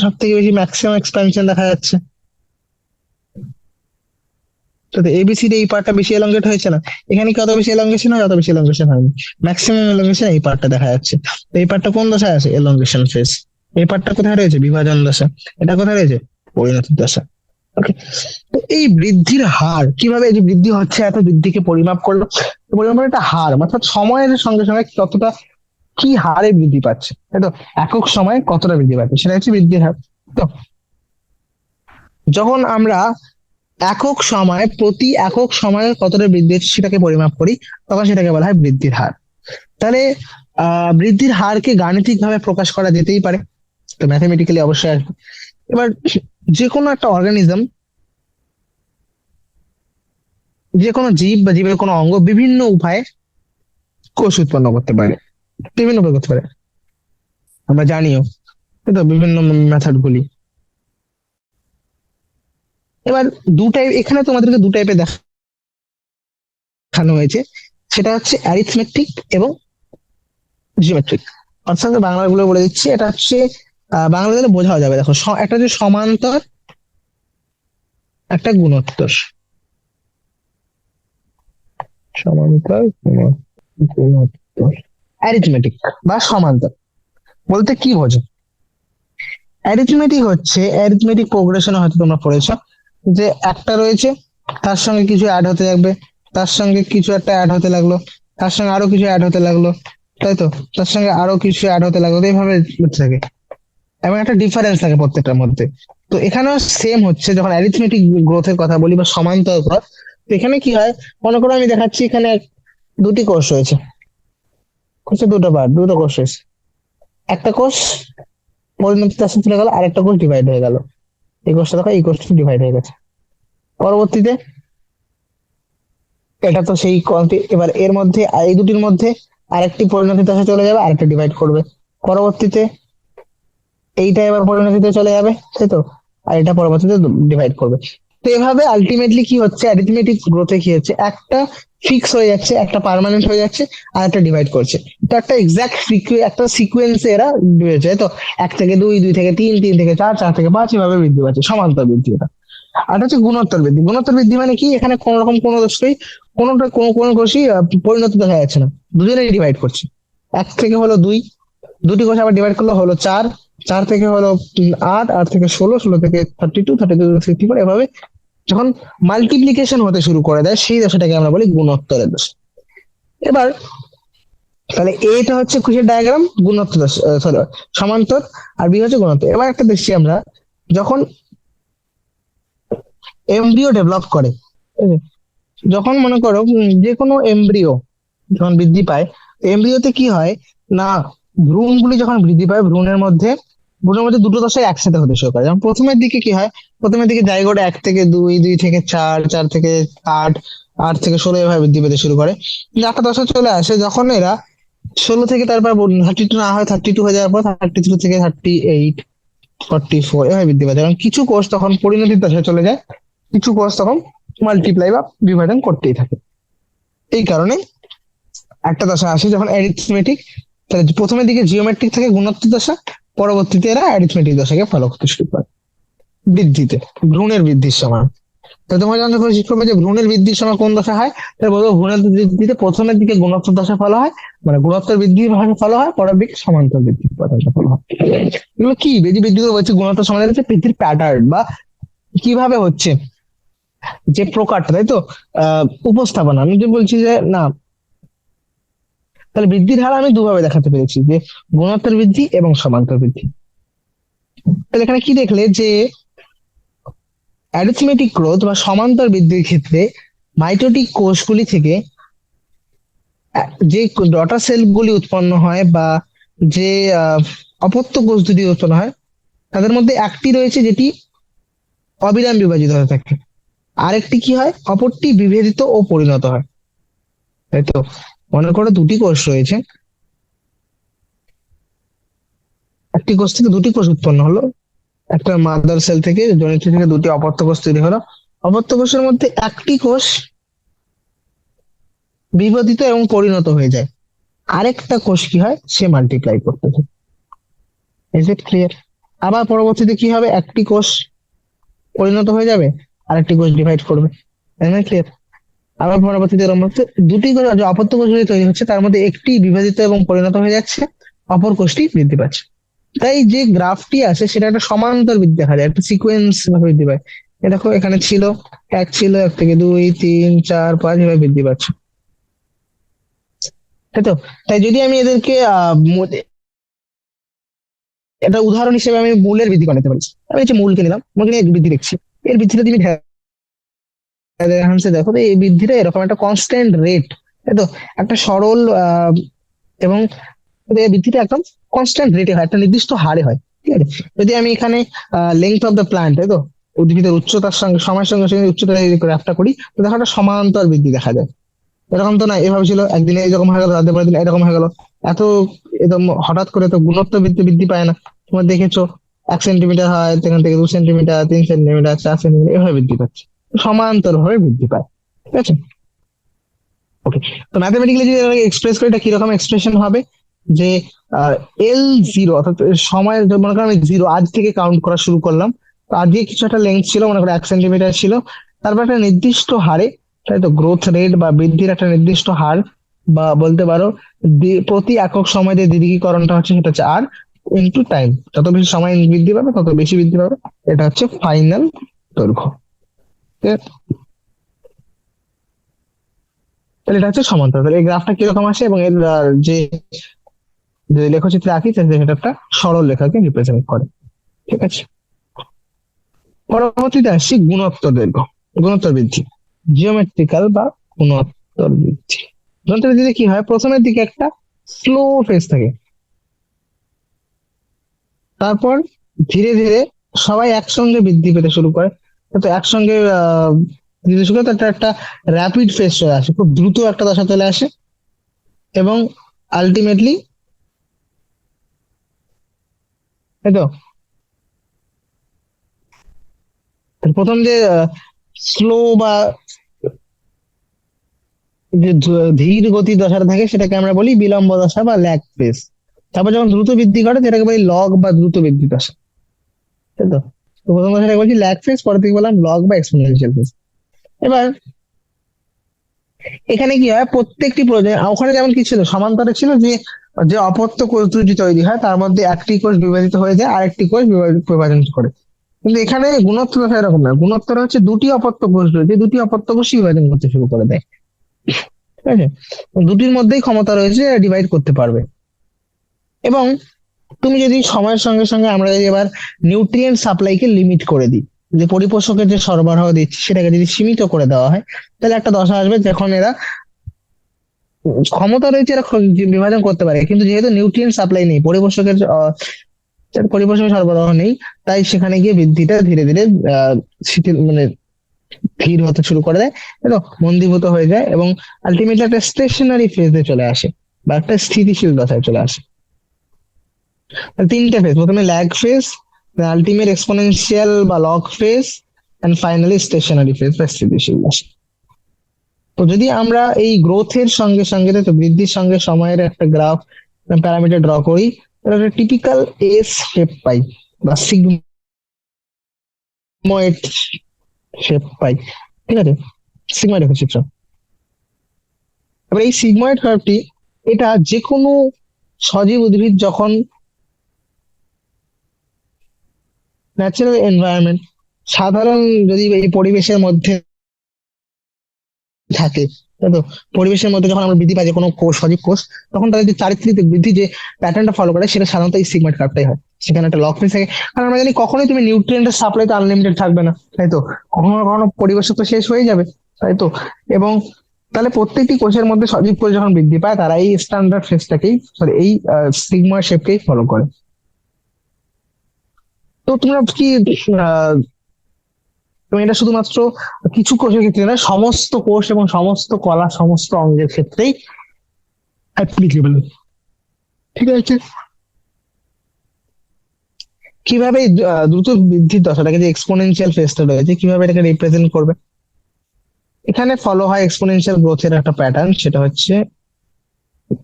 A: সব থেকে বেশি ম্যাক্সিমাম এক্সপ্যানশন দেখা যাচ্ছে। তো এবিসিডি এই পার্টটা বেশি এলংগেট হয়েছে না, এখানে কত বেশি এলংগেশন হয়, অত বেশি এলংগেশন হয়নি, ম্যাক্সিমাম এলংগেশন এই পার্টটা দেখা যাচ্ছে। তো এই পার্টটা কোন দশায় আছে? Elongation phase. এই পার্টটা কোথায় রয়েছে? বিভাজন দশা। এটা কোথায় রয়েছে? পরিণতির দশা। ওকে, তো এই বৃদ্ধির হার কিভাবে, এই যে বৃদ্ধি হচ্ছে, এত বৃদ্ধিকে পরিমাপ করলো, তো পরিমাপ করে একটা হার, অর্থাৎ সময়ের সঙ্গে সঙ্গে কতটা, কি হারে বৃদ্ধি পাচ্ছে, তাই তো, একক সময়ে কতটা বৃদ্ধি পাচ্ছে, সেটা হচ্ছে বৃদ্ধির হার। তো যখন আমরা একক সময়ে কতটা বৃদ্ধি হচ্ছে সেটাকে পরিমাপ করি, তখন সেটাকে বলা হয় বৃদ্ধির হার। তাহলে বৃদ্ধির হারকে গাণিতিক ভাবে প্রকাশ করা যেতেই পারে, তো ম্যাথমেটিক্যালি অবশ্যই আসবে। এবার যে কোনো একটা অর্গানিজম, যে কোনো জীব বা জীবের কোনো অঙ্গ বিভিন্ন উপায়ে কোষ উৎপন্ন করতে পারে, বিভিন্ন উপায় করতে পারে, আমরা জানিও, তাই তো, বিভিন্ন মেথড গুলি। এবার দু টাইপ, এখানে তোমাদেরকে দু টাইপে দেখানো হয়েছে, সেটা হচ্ছে অ্যারিথমেটিক এবং জিওমেট্রিক। অর্থাৎ বাংলা গুলো বলে দিচ্ছি, এটা হচ্ছে বাংলা দিলে বোঝাও যাবে। দেখো, একটা হচ্ছে সমান্তর, একটা গুণোত্তর। সমান্তর, গুণোত্তর, অ্যারিথমেটিক বা সমান্তর বলতে কি বোঝো? অ্যারিথমেটিক প্রোগ্রেশন হয়তো তোমরা পড়েছো, যে একটা রয়েছে, তার সঙ্গে কিছু অ্যাড হতে থাকবে, তার সঙ্গে কিছু একটা অ্যাড হতে লাগলো, তার সঙ্গে আরো কিছু অ্যাড হতে লাগলো, তাই তো, তার সঙ্গে আরো কিছু অ্যাড হতে লাগলো, তো এইভাবে হতে থাকে এবং একটা ডিফারেন্স থাকে প্রত্যেকটার মধ্যে। তো এখানেও সেম হচ্ছে, যখন অ্যারিথমেটিক গ্রোথের কথা বলি বা সমান্তর গ্রোথ, তো এখানে কি হয়, মনে করো আমি দেখাচ্ছি এখানে দুটি কোষ রয়েছে, কোষে দুটো কোষ রয়েছে, একটা কোষ পরিণতিতে আসতে চলে গেল, আরেকটা কোষ ডিভাইড হয়ে গেল, এই কোষটা দেখো, এই কোষটা ডিভাইড হয়ে গেছে। পরবর্তীতে এটা তো সেই এবার এর মধ্যে, এই দুটির মধ্যে আরেকটি পরিণতি দশা চলে যাবে, আরেকটা ডিভাইড করবে। পরবর্তীতে এইটা এবার পরিণতিতে চলে যাবে, তাই তো, আর এটা পরবর্তীতে ডিভাইড করবে। তো এভাবে আলটিমেটলি কি হচ্ছে, অ্যারিথমেটিক গ্রোথে কি হচ্ছে, একটা ফিক্স হয়ে যাচ্ছে, একটা পার্মানেন্ট হয়ে যাচ্ছে, আর একটা ডিভাইড করছে। তো একটা এক্সাক্ট একটা সিকুয়েন্সে এরা ডিভাইড হচ্ছে, তো এক থেকে দুই, দুই থেকে তিন, তিন থেকে চার, চার থেকে পাঁচ, এভাবে বৃদ্ধি পাচ্ছে, সমান্তর বৃদ্ধি এটা। আর এটা হচ্ছে গুণোত্তর বৃদ্ধি মানে কি, এখানে কোন রকম কোনো দোষই, কোনোটা কোনো কোনো কোষই পরিণতি দেখা যাচ্ছে না, দুজনেই ডিভাইড করছে। এক থেকে হলো দুই, দুটি কোষ আবার ডিভাইড করলে হলো চার, চার থেকে হলো আট, আট থেকে ষোলো, ষোলো থেকে 32, 32 থেকে 64, এভাবে যখন মাল্টিপ্লিকেশন হতে শুরু করে দেয়, সেই দশাটাকে আমরা বলি গুণোত্তরের দশা। এবার তাহলে এটা হচ্ছে কিসের ডায়াগ্রাম? গুণোত্তর দশা, সরি, সমান্তর, আর বি হচ্ছে গুণোত্তর। এবার একটা দেখছি আমরা, যখন এমব্রিও ডেভেলপ করে, ঠিক আছে? যখন মনে করো যে কোনো এমব্রিও যখন বৃদ্ধি পায়, এমব্রিওতে কি হয় না, ভ্রূণগুলি যখন বৃদ্ধি পায়, ভ্রূণের মধ্যে দুটো দশাই একসাথে হতে শুরু করে। যেমন প্রথমের দিকে কি হয়, প্রথমের দিকে জাইগোট এক থেকে দুই, দুই থেকে চার, চার থেকে আট, আট থেকে ষোলো, এভাবে বৃদ্ধি পেতে শুরু করে। কিন্তু একটা দশা চলে আসে যখন এরা ষোলো থেকে, তারপর 32 না হয় 32 হয়ে যাওয়ার পর 33 থেকে 38, 44, এভাবে বৃদ্ধি পায়। কারণ কিছু কোষ তখন পরিণতির দশায় চলে যায়, কিছু কোষ তখন মাল্টিপ্লাই বা বিভাজন করতেই থাকে। এই কারণে একটা দশা আসে যখন অ্যারিথমেটিক তাহলে প্রথমের দিকে জিওমেট্রিক থেকে গুণোত্তর দশা, পরবর্তীতে এরা অ্যারিথমেটিক দশাকে ফলো করতে শুরু করে বৃদ্ধিতে, ভ্রূণের বৃদ্ধির সময়। তো তোমরা যখন যখন শিখবে যে ভ্রূণের বৃদ্ধির সময় কোন দশা হয়, তাহলে বলবো ভ্রূণের বৃদ্ধিতে প্রথমের দিকে গুণোত্তর দশা ফলো হয়, মানে গুণোত্তর বৃদ্ধি ফলো হয়, পরের দিকে সমান্তর বৃদ্ধি দশা ফলো হয়। এগুলো কি বেজি বৃদ্ধি করে বলছে গুণোত্তর সমান্তর হচ্ছে বৃদ্ধির প্যাটার্ন বা কিভাবে হচ্ছে, যে প্রকারটা, তাই তো। উপস্থাপনা আমি যে বলছি যে না, তাহলে বৃদ্ধির হার আমি দুভাবে দেখাতে পেরেছি, যে গুণোত্তর বৃদ্ধি এবং সমান্তর বৃদ্ধি। তাহলে এখানে কি দেখলে যে অ্যারিথমেটিক গ্রোথ বা সমান্তর বৃদ্ধির ক্ষেত্রে মাইটোটিক কোষগুলি থেকে যে ডটার সেলগুলি উৎপন্ন হয় বা যে অপত্য কোষ যদি উৎপন্ন হয়, তাদের মধ্যে একটি রয়েছে যেটি অবিরাম বিভাজিত হয়ে থাকে, আরেকটি কি হয়, অপরটি বিভেদিত ও পরিণত হয়, তাই তো। মনে করো দুটি কোষ রয়েছে, একটি কোষ থেকে দুটি কোষ উৎপন্ন হলো, একটা মাদার সেল থেকে জনিত্রী থেকে দুটি অপত্য কোষ তৈরি হলো। অপত্য কোষের মধ্যে একটি কোষ বিভাজিত এবং পরিণত হয়ে যায়, আরেকটা কোষ কি হয়, সে মাল্টিপ্লাই করতে থাকে। Is it clear? আবার পরবর্তীতে কি হবে, একটি কোষ পরিণত হয়ে যাবে, আরেকটি কোষ ডিভাইড করবে। ক্লিয়ার? আবার পরবর্তীতে এরকম হচ্ছে দুটি কোষ, যে অপত্য কোষগুলি তৈরি হচ্ছে তার মধ্যে একটি বিভাজিত এবং পরিণত হয়ে যাচ্ছে, অপর কোষটি বৃদ্ধি পাচ্ছে। তাই যে গ্রাফটি আছে সেটা একটা সমান্তর বৃদ্ধি দেখা যায়, একটা সিকোয়েন্স ভাবে বৃদ্ধি পায়। এ দেখো এখানে ছিল এক, ছিল এক থেকে দুই, তিন, চার, পাঁচ, এভাবে বৃদ্ধি পাচ্ছে, তাই তো। তাই যদি আমি এদেরকে এটা উদাহরণ হিসেবে আমি মূলের বৃদ্ধি বানাতে পারি। আমি হচ্ছে মূলকে নিলাম, মূলকে নিয়ে বৃদ্ধি দেখছি, এর বৃদ্ধিটা তুমি দেখো তো এই বৃদ্ধিটা এরকম একটা কনস্ট্যান্ট রেট, তাই তো। একটা সরল এবং এই বৃদ্ধিটা একদম কনস্ট্যান্ট রেটে হয়, একটা নির্দিষ্ট হারে হয়, ঠিক আছে। যদি আমি এখানে লেংথ অফ দ্য প্ল্যান্ট, তাই তো, উদ্ভিদের উচ্চতার সঙ্গে সময়ের সঙ্গে সঙ্গে উচ্চতা গ্রাফটা করি, তো দেখো একটা সমান্তর বৃদ্ধি দেখা যায়। এরকম তো না এভাবে ছিল, একদিনে এরকম হয়ে গেল, রাতের পরের দিন এরকম হয়ে গেল, এত একদম হঠাৎ করে তো গুণত্ব বৃদ্ধি বৃদ্ধি পায় না। তোমার দেখেছো 1 সেন্টিমিটার হয়, সেখান থেকে 2 সেন্টিমিটার, 3 সেন্টিমিটার, 4 সেন্টিমিটার, এভাবে বৃদ্ধি পাচ্ছে, সমান্তর ভাবে বৃদ্ধি পায়, ঠিক আছে। ওকে, তো ম্যাথমেটিক্যালি যদি এক্সপ্রেস করি, এটা কিরকম এক্সপ্রেশন হবে, যে এল জিরো, অর্থাৎ সময়, মনে করো আমি জিরো আজ থেকে কাউন্ট করা শুরু করলাম, তো আজকে কিছু একটা লেন্থ ছিল, মনে করো 1 সেন্টিমিটার ছিল, তারপর একটা নির্দিষ্ট হারে, তাই তো, গ্রোথ রেট বা বৃদ্ধির একটা নির্দিষ্ট হার, বা বলতে পারো প্রতি একক সময় যে দ্বিগুণীকরণটা হচ্ছে সেটা হচ্ছে আর ইনটু টাইম, যত বেশি সময় বৃদ্ধি পাবে তত বেশি বৃদ্ধি পাবে, এটা হচ্ছে ফাইনাল দৈর্ঘ্য, ঠিক আছে? তাহলে এটা হচ্ছে সমান্তরাল। তাহলে এই গ্রাফটা কিরকম আসে, এবং এর যে যে লেখচিত্রে আঁকি সেটা একটা সরল রেখাকে রিপ্রেজেন্ট করে, ঠিক আছে। পরবর্তীতে আসছি গুণোত্তর দৈর্ঘ্য, গুণোত্তর বৃদ্ধি, জিওমেট্রিক্যাল বা গুণোত্তর বৃদ্ধি। গুণোত্তর বৃদ্ধিতে কি হয়, প্রথমের দিকে একটা স্লো ফেজ থাকে, তারপর ধীরে ধীরে সবাই একসঙ্গে বৃদ্ধি পেতে শুরু করে, তো একসঙ্গে বৃদ্ধি শুরু করে, তো একটা র্যাপিড ফেজ চলে আসে, খুব দ্রুত একটা দশা চলে আসে, এবং আলটিমেটলি, তাই তো, প্রথম যে স্লো বা যে ধীর গতির দশাটা থাকে সেটাকে আমরা বলি বিলম্ব দশা বা ল্যাগ ফেজ। তারপর যখন দ্রুত বৃদ্ধি করে সেটাকে বলি লগ বা দ্রুত বৃদ্ধি দশা, তাই তো। তো প্রথম দশাটাকে বলছি ল্যাগ ফেজ, পরে থেকে বললাম লগ বা এক্সপোনেনশিয়াল ফেজ। এবার এখানে কি হয়, প্রত্যেকটি প্রয়োজন, ওখানে যেমন কি ছিল, সমান্তরে ছিল, যে যে অপত্য কোষ দুটি তৈরি হয় তার মধ্যে একটি কোষ বিভাজিত হয়ে যায়, আরেকটি কোষ বিভাজন করে। কিন্তু এখানে গুণোত্তর দশা এরকম না, গুণোত্তর হচ্ছে দুটি অপত্য কোষ রয়েছে, দুটি অপত্য কোষই বিভাজন করতে শুরু করে দেয়, ঠিক আছে। দুটির মধ্যেই ক্ষমতা রয়েছে ডিভাইড করতে পারবে। এবং তুমি যদি সময়ের সঙ্গে সঙ্গে, আমরা যদি এবার নিউট্রিয়েন্ট সাপ্লাইকে লিমিট করে দিই, যে পরিপোষকের যে সরবরাহ দিচ্ছি সেটাকে যদি সীমিত করে দেওয়া হয়, তাহলে একটা দশা আসবে যখন এরা ক্ষমতা রয়েছে, এরা বিভাজন করতে পারে, কিন্তু যেহেতু নিউট্রিয়েন্ট সাপ্লাই নেই, পরিপোষকের সরবরাহ নেই, তাই সেখানে গিয়ে বৃদ্ধিটা ধীরে ধীরে শিথিল, মানে ধীর হতে শুরু করে দেয়, তো মন্দীভূত হয়ে যায়, এবং আলটিমেটলি একটা স্টেশনারি ফেজে চলে আসে, বা একটা স্থিতিশীল দশায় চলে আসে। তিনটে ফেজ, প্রথমে ল্যাগ ফেজ, আলটিমেট এক্সপোনেনশিয়াল বা log phase, and finally stationary phase বা স্থিতিশীল দশা। তো যদি আমরা এই গ্রোথের সঙ্গে সঙ্গে, তো বৃদ্ধির সঙ্গে সময়ের একটা গ্রাফ প্যারামিটার ড্র করি, তাহলে একটা টিপিক্যাল এস শেপ পাই বা সিগময়েড শেপ পাই। ঠিক আছে, সিগময়েড চিত্র। এবার এই সিগময়েড কার্ভটি, এটা যে কোনো সজীব উদ্ভিদ যখন ন্যাচারাল এনভায়রনমেন্ট, সাধারণ যদি এই পরিবেশের মধ্যে থাকে, তাই তো, পরিবেশের মধ্যে যখন আমরা বৃদ্ধি পাই যে কোনো কোষ, সজীব কোষ, তখন তাদের যে চারিত্রিক বৃদ্ধি যে প্যাটার্নটা ফলো করে সেটা সাধারণত এই সিগমেন্ট কার্ভটাই হয়। সেখানে একটা লক থাকে, কারণ আমরা জানি কখনোই তুমি নিউট্রিয়েন্টের সাপ্লাই তো আনলিমিটেড থাকবে না, তাই তো, কখনো না কখনো পরিবেশ তো শেষ হয়ে যাবে, তাই তো। এবং তাহলে প্রত্যেকটি কোষের মধ্যে সজীব কোষ যখন বৃদ্ধি পায় তারা এই স্ট্যান্ডার্ড ফেসটাকেই, সরি, এই সিগময়েড শেপকেই ফলো করে। তো তোমরা কি আহ, তুমি এটা শুধুমাত্র কিছু কোষের ক্ষেত্রে না, সমস্ত কোষ এবং সমস্ত কলা, সমস্ত অঙ্গের ক্ষেত্রেই অ্যাপ্লিকেবল। ঠিক আছে, কিভাবে এই দ্রুত বৃদ্ধির দশাটাকে, যে এক্সপোনেনশিয়াল ফেজটা রয়েছে, কিভাবে এটাকে রিপ্রেজেন্ট করবে? এখানে ফলো হয় এক্সপোনেনশিয়াল গ্রোথের একটা প্যাটার্ন, সেটা হচ্ছে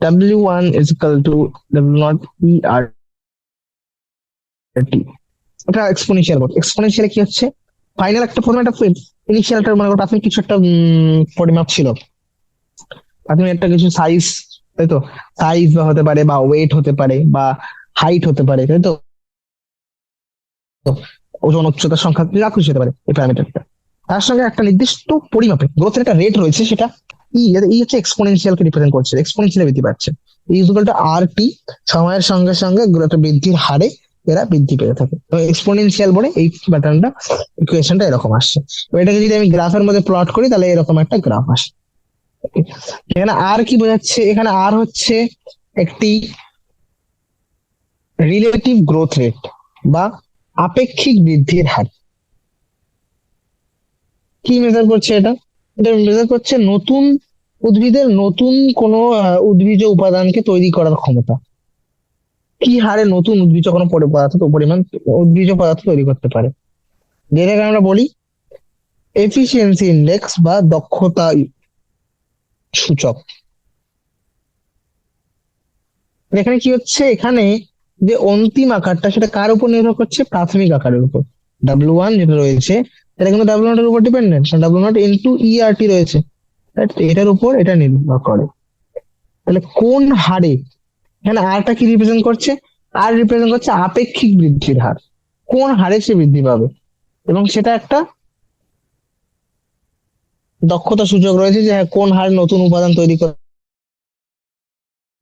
A: W1 is equal to W0 ERT। এটা এক্সপোনেনশিয়াল গ্রোথ। এক্সপোনেনশিয়ালে কি হচ্ছে, ফাইনাল একটা, প্রথমে একটা ইনিশিয়ালটা মনে করো প্রাথমিক কিছু একটা পরিমাপ ছিল, প্রাথমিক একটা কিছু সাইজ, তাই তো, সাইজ বা হতে পারে, বা ওয়েট হতে পারে, বা হাইট হতে পারে, তাই তো, ওজন, উচ্চতার সংখ্যা যা খুশি হতে পারে এই প্যারামিটারটা। তার সঙ্গে একটা নির্দিষ্ট পরিমাপে গ্রোথের একটা রেট রয়েছে, সেটা ই হচ্ছে এক্সপোনেনশিয়ালকে রিপ্রেজেন্ট করছে, এক্সপোনেনশিয়াল বৃদ্ধি পাচ্ছে। ইকুয়াল টু আর টি, সময়ের সঙ্গে সঙ্গে গ্রোথ বৃদ্ধির হারে এরা বৃদ্ধি পেতে থাকে, তো এক্সপোনেনশিয়াল বলে এই প্যাটার্নটা, ইকুয়েশনটা এরকম আসছে। তো এটাকে যদি আমি গ্রাফের মধ্যে প্লট করি তাহলে এরকম একটা গ্রাফ আসে। এখানে আর কি বোঝাচ্ছে, এখানে আর হচ্ছে একটি রিলেটিভ গ্রোথ রেট বা আপেক্ষিক বৃদ্ধির হার। কি মেজার করছে এটা? এটা মেজার করছে নতুন উদ্ভিদের নতুন কোন উদ্ভিজ উপাদানকে তৈরি করার ক্ষমতা, কি হারে নতুন উদ্ভিজ কোনো পদার্থ, পরিমাণ উদ্ভিজ পদার্থ তৈরি করতে পারে, যেটাকে আমরা বলি এফিসিয়েন্সি ইন্ডেক্স বা দক্ষতা সূচক। এখানে কি হচ্ছে, এখানে যে অন্তিম আকারটা সেটা কার উপর নির্ভর করছে, প্রাথমিক আকারের উপর। W1 যেটা রয়েছে এটা কিন্তু W0 এর উপর ডিপেন্ডেন্ট, W0 ইন্টু ERT রয়েছে, right? এটার উপর এটা নির্ভর করে। তাহলে কোন হারে, এখানে আরটা কি রিপ্রেজেন্ট করছে, আর রিপ্রেজেন্ট করছে আপেক্ষিক বৃদ্ধির হার, কোন হারে সে বৃদ্ধি পাবে, এবং সেটা একটা দক্ষতা সূচক রয়েছে যে হ্যাঁ, কোন হারে নতুন উপাদান তৈরি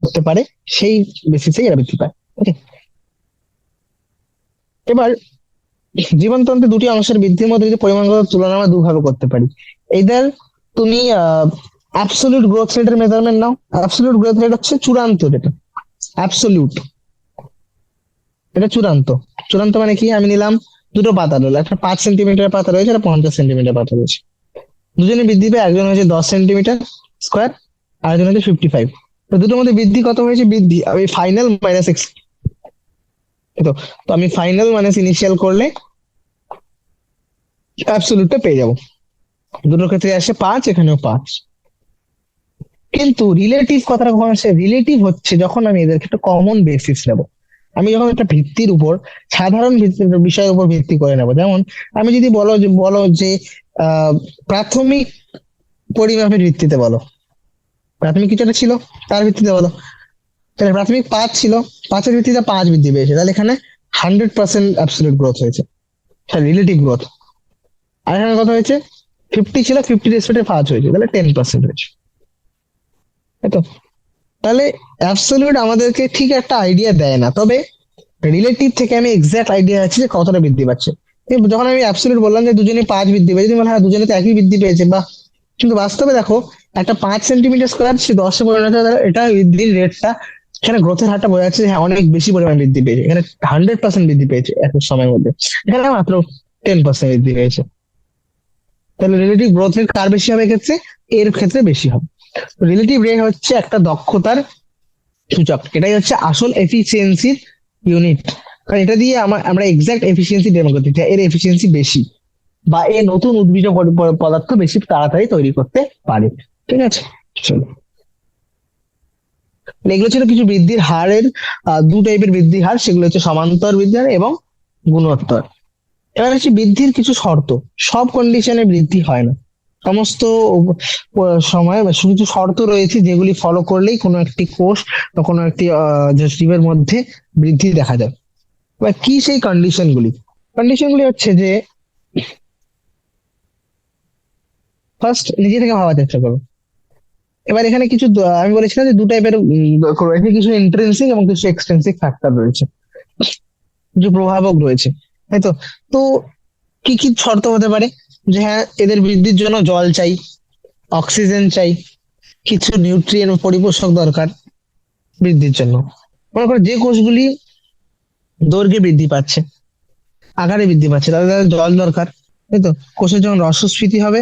A: করতে পারে, সেই বেসিসে এরা বৃদ্ধি পায়। ওকে, এবার জীবনতন্ত্রে দুটি অংশের বৃদ্ধির মধ্যে যদি পরিমাণগত তুলনা আমরা দুভাবে করতে পারি। এইদার তুমি অ্যাবসলিউট গ্রোথ রেটের মেজারমেন্ট নাও, অ্যাবসলিউট গ্রোথ রেট হচ্ছে চূড়ান্ত, যেটা অ্যাবসলিউট, এটা চূড়ান্ত। চূড়ান্ত মানে কি, আমি নিলাম দুটো পাতা রইলো, একটা 5 সেন্টিমিটার পাতা রয়েছে, একটা 50 সেন্টিমিটার পাতা রয়েছে, দুজনে বৃদ্ধি পেয়ে, একজন হয়েছে 10 সেন্টিমিটার স্কোয়ার, আরেকজন হচ্ছে 55। তো দুটোর মধ্যে বৃদ্ধি কত হয়েছে, বৃদ্ধি আমি ফাইনাল মাইনাস এক্স, তো তো আমি ফাইনাল মাইনাস ইনিশিয়াল করলে অ্যাবসলিউটটা পেয়ে যাবো। দুটোর ক্ষেত্রে আসে 5, এখানেও 5। কিন্তু রিলেটিভ কথাটা কখন আসে, রিলেটিভ হচ্ছে যখন আমি এদেরকে একটা কমন বেসিস নেব, আমি যখন একটা ভিত্তির উপর, সাধারণ ভিত্তির বিষয়ের উপর ভিত্তি করে নেব। যেমন আমি যদি বলো যে প্রাথমিক পরিমাপের ভিত্তিতে বলো, প্রাথমিক কিছু একটা ছিল, তার ভিত্তিতে বলো, তাহলে প্রাথমিক 5 ছিল, 5-এর ভিত্তিতে 5 বৃদ্ধি পেয়েছে, তাহলে এখানে 100% অ্যাবসলিউট গ্রোথ হয়েছে, রিলেটিভ গ্রোথ। আর এখানে কথা হয়েছে 50 ছিল, 50 রেসপেক্টে 5 হয়েছে, তাহলে 10% হয়েছে, তাই তো। তাহলে অ্যাবসলিউট আমাদেরকে ঠিক একটা আইডিয়া দেয় না, তবে রিলেটিভ থেকে আমি এক্সাক্ট আইডিয়া আছে যে কতটা বৃদ্ধি পাচ্ছে। কিন্তু যখন আমি অ্যাবসলিউট বললাম যে দুজনে 5 বৃদ্ধি পেয়েছে, তুমি বলে হ্যাঁ দুজনে তো একই বৃদ্ধি পেয়েছে, বা, কিন্তু বাস্তবে দেখো, একটা 5 সেন্টিমিটার স্কোয়ার সে 10-এ পরিণত হয়, তাহলে এটা বৃদ্ধির রেটটা, এখানে গ্রোথের হারটা বোঝা যাচ্ছে যে হ্যাঁ অনেক বেশি পরিমাণ বৃদ্ধি পেয়েছে, এখানে 100% বৃদ্ধি পেয়েছে এক সময়ের মধ্যে, এখানে মাত্র 10% বৃদ্ধি পেয়েছে। তাহলে রিলেটিভ গ্রোথ রেট কার বেশি হবে এক্ষেত্রে, এর ক্ষেত্রে বেশি হবে। রিলেটিভ রেট হচ্ছে একটা দক্ষতার সূচক, এটাই হচ্ছে আসল এফিসিয়েন্সির ইউনিট, কারণ এটা দিয়ে আমরা এক্সাক্ট এফিসিয়েন্সি ডেমো করতে চাই, এর এফিসিয়েন্সি বেশি, বা এ নতুন উদ্ভিজ পদার্থ বেশি তাড়াতাড়ি তৈরি করতে পারে। ঠিক আছে, চলো। এগুলো ছিল কিছু বৃদ্ধির হারের দু টাইপের বৃদ্ধির হার, সেগুলো হচ্ছে সমান্তর বৃদ্ধির হার এবং গুণোত্তর। এবার হচ্ছে বৃদ্ধির কিছু শর্ত। সব কন্ডিশনে বৃদ্ধি হয় না, সমস্ত সময় বা কিছু শর্ত রয়েছে যেগুলি ফলো করলেই কোনো একটি কোষ বা কোনো একটি যে জীবের মধ্যে বৃদ্ধি দেখা যায়। এবার কি সেই কন্ডিশনগুলি? কন্ডিশনগুলি হচ্ছে যে, ফার্স্ট নিজে থেকে ভাবার চেষ্টা করো। এবার এখানে কিছু আমি বলেছিলাম যে দু টাইপের রয়েছে, কিছু ইন্ট্রিনসিক এবং কিছু এক্সট্রিনসিক ফ্যাক্টর রয়েছে, কিছু প্রভাবক রয়েছে, তাই তো? তো কি কি শর্ত হতে পারে? যে হ্যাঁ, এদের বৃদ্ধির জন্য জল চাই, অক্সিজেন চাই, কিছু নিউট্রিয়েন্ট ও পরিপোষক দরকার বৃদ্ধির জন্য। মনে করো যে কোষগুলি দৈর্ঘ্যে বৃদ্ধি পাচ্ছে, আকারে বৃদ্ধি পাচ্ছে, তাদের তাদের জল দরকার, তাই তো? কোষের যখন রসস্ফীতি হবে,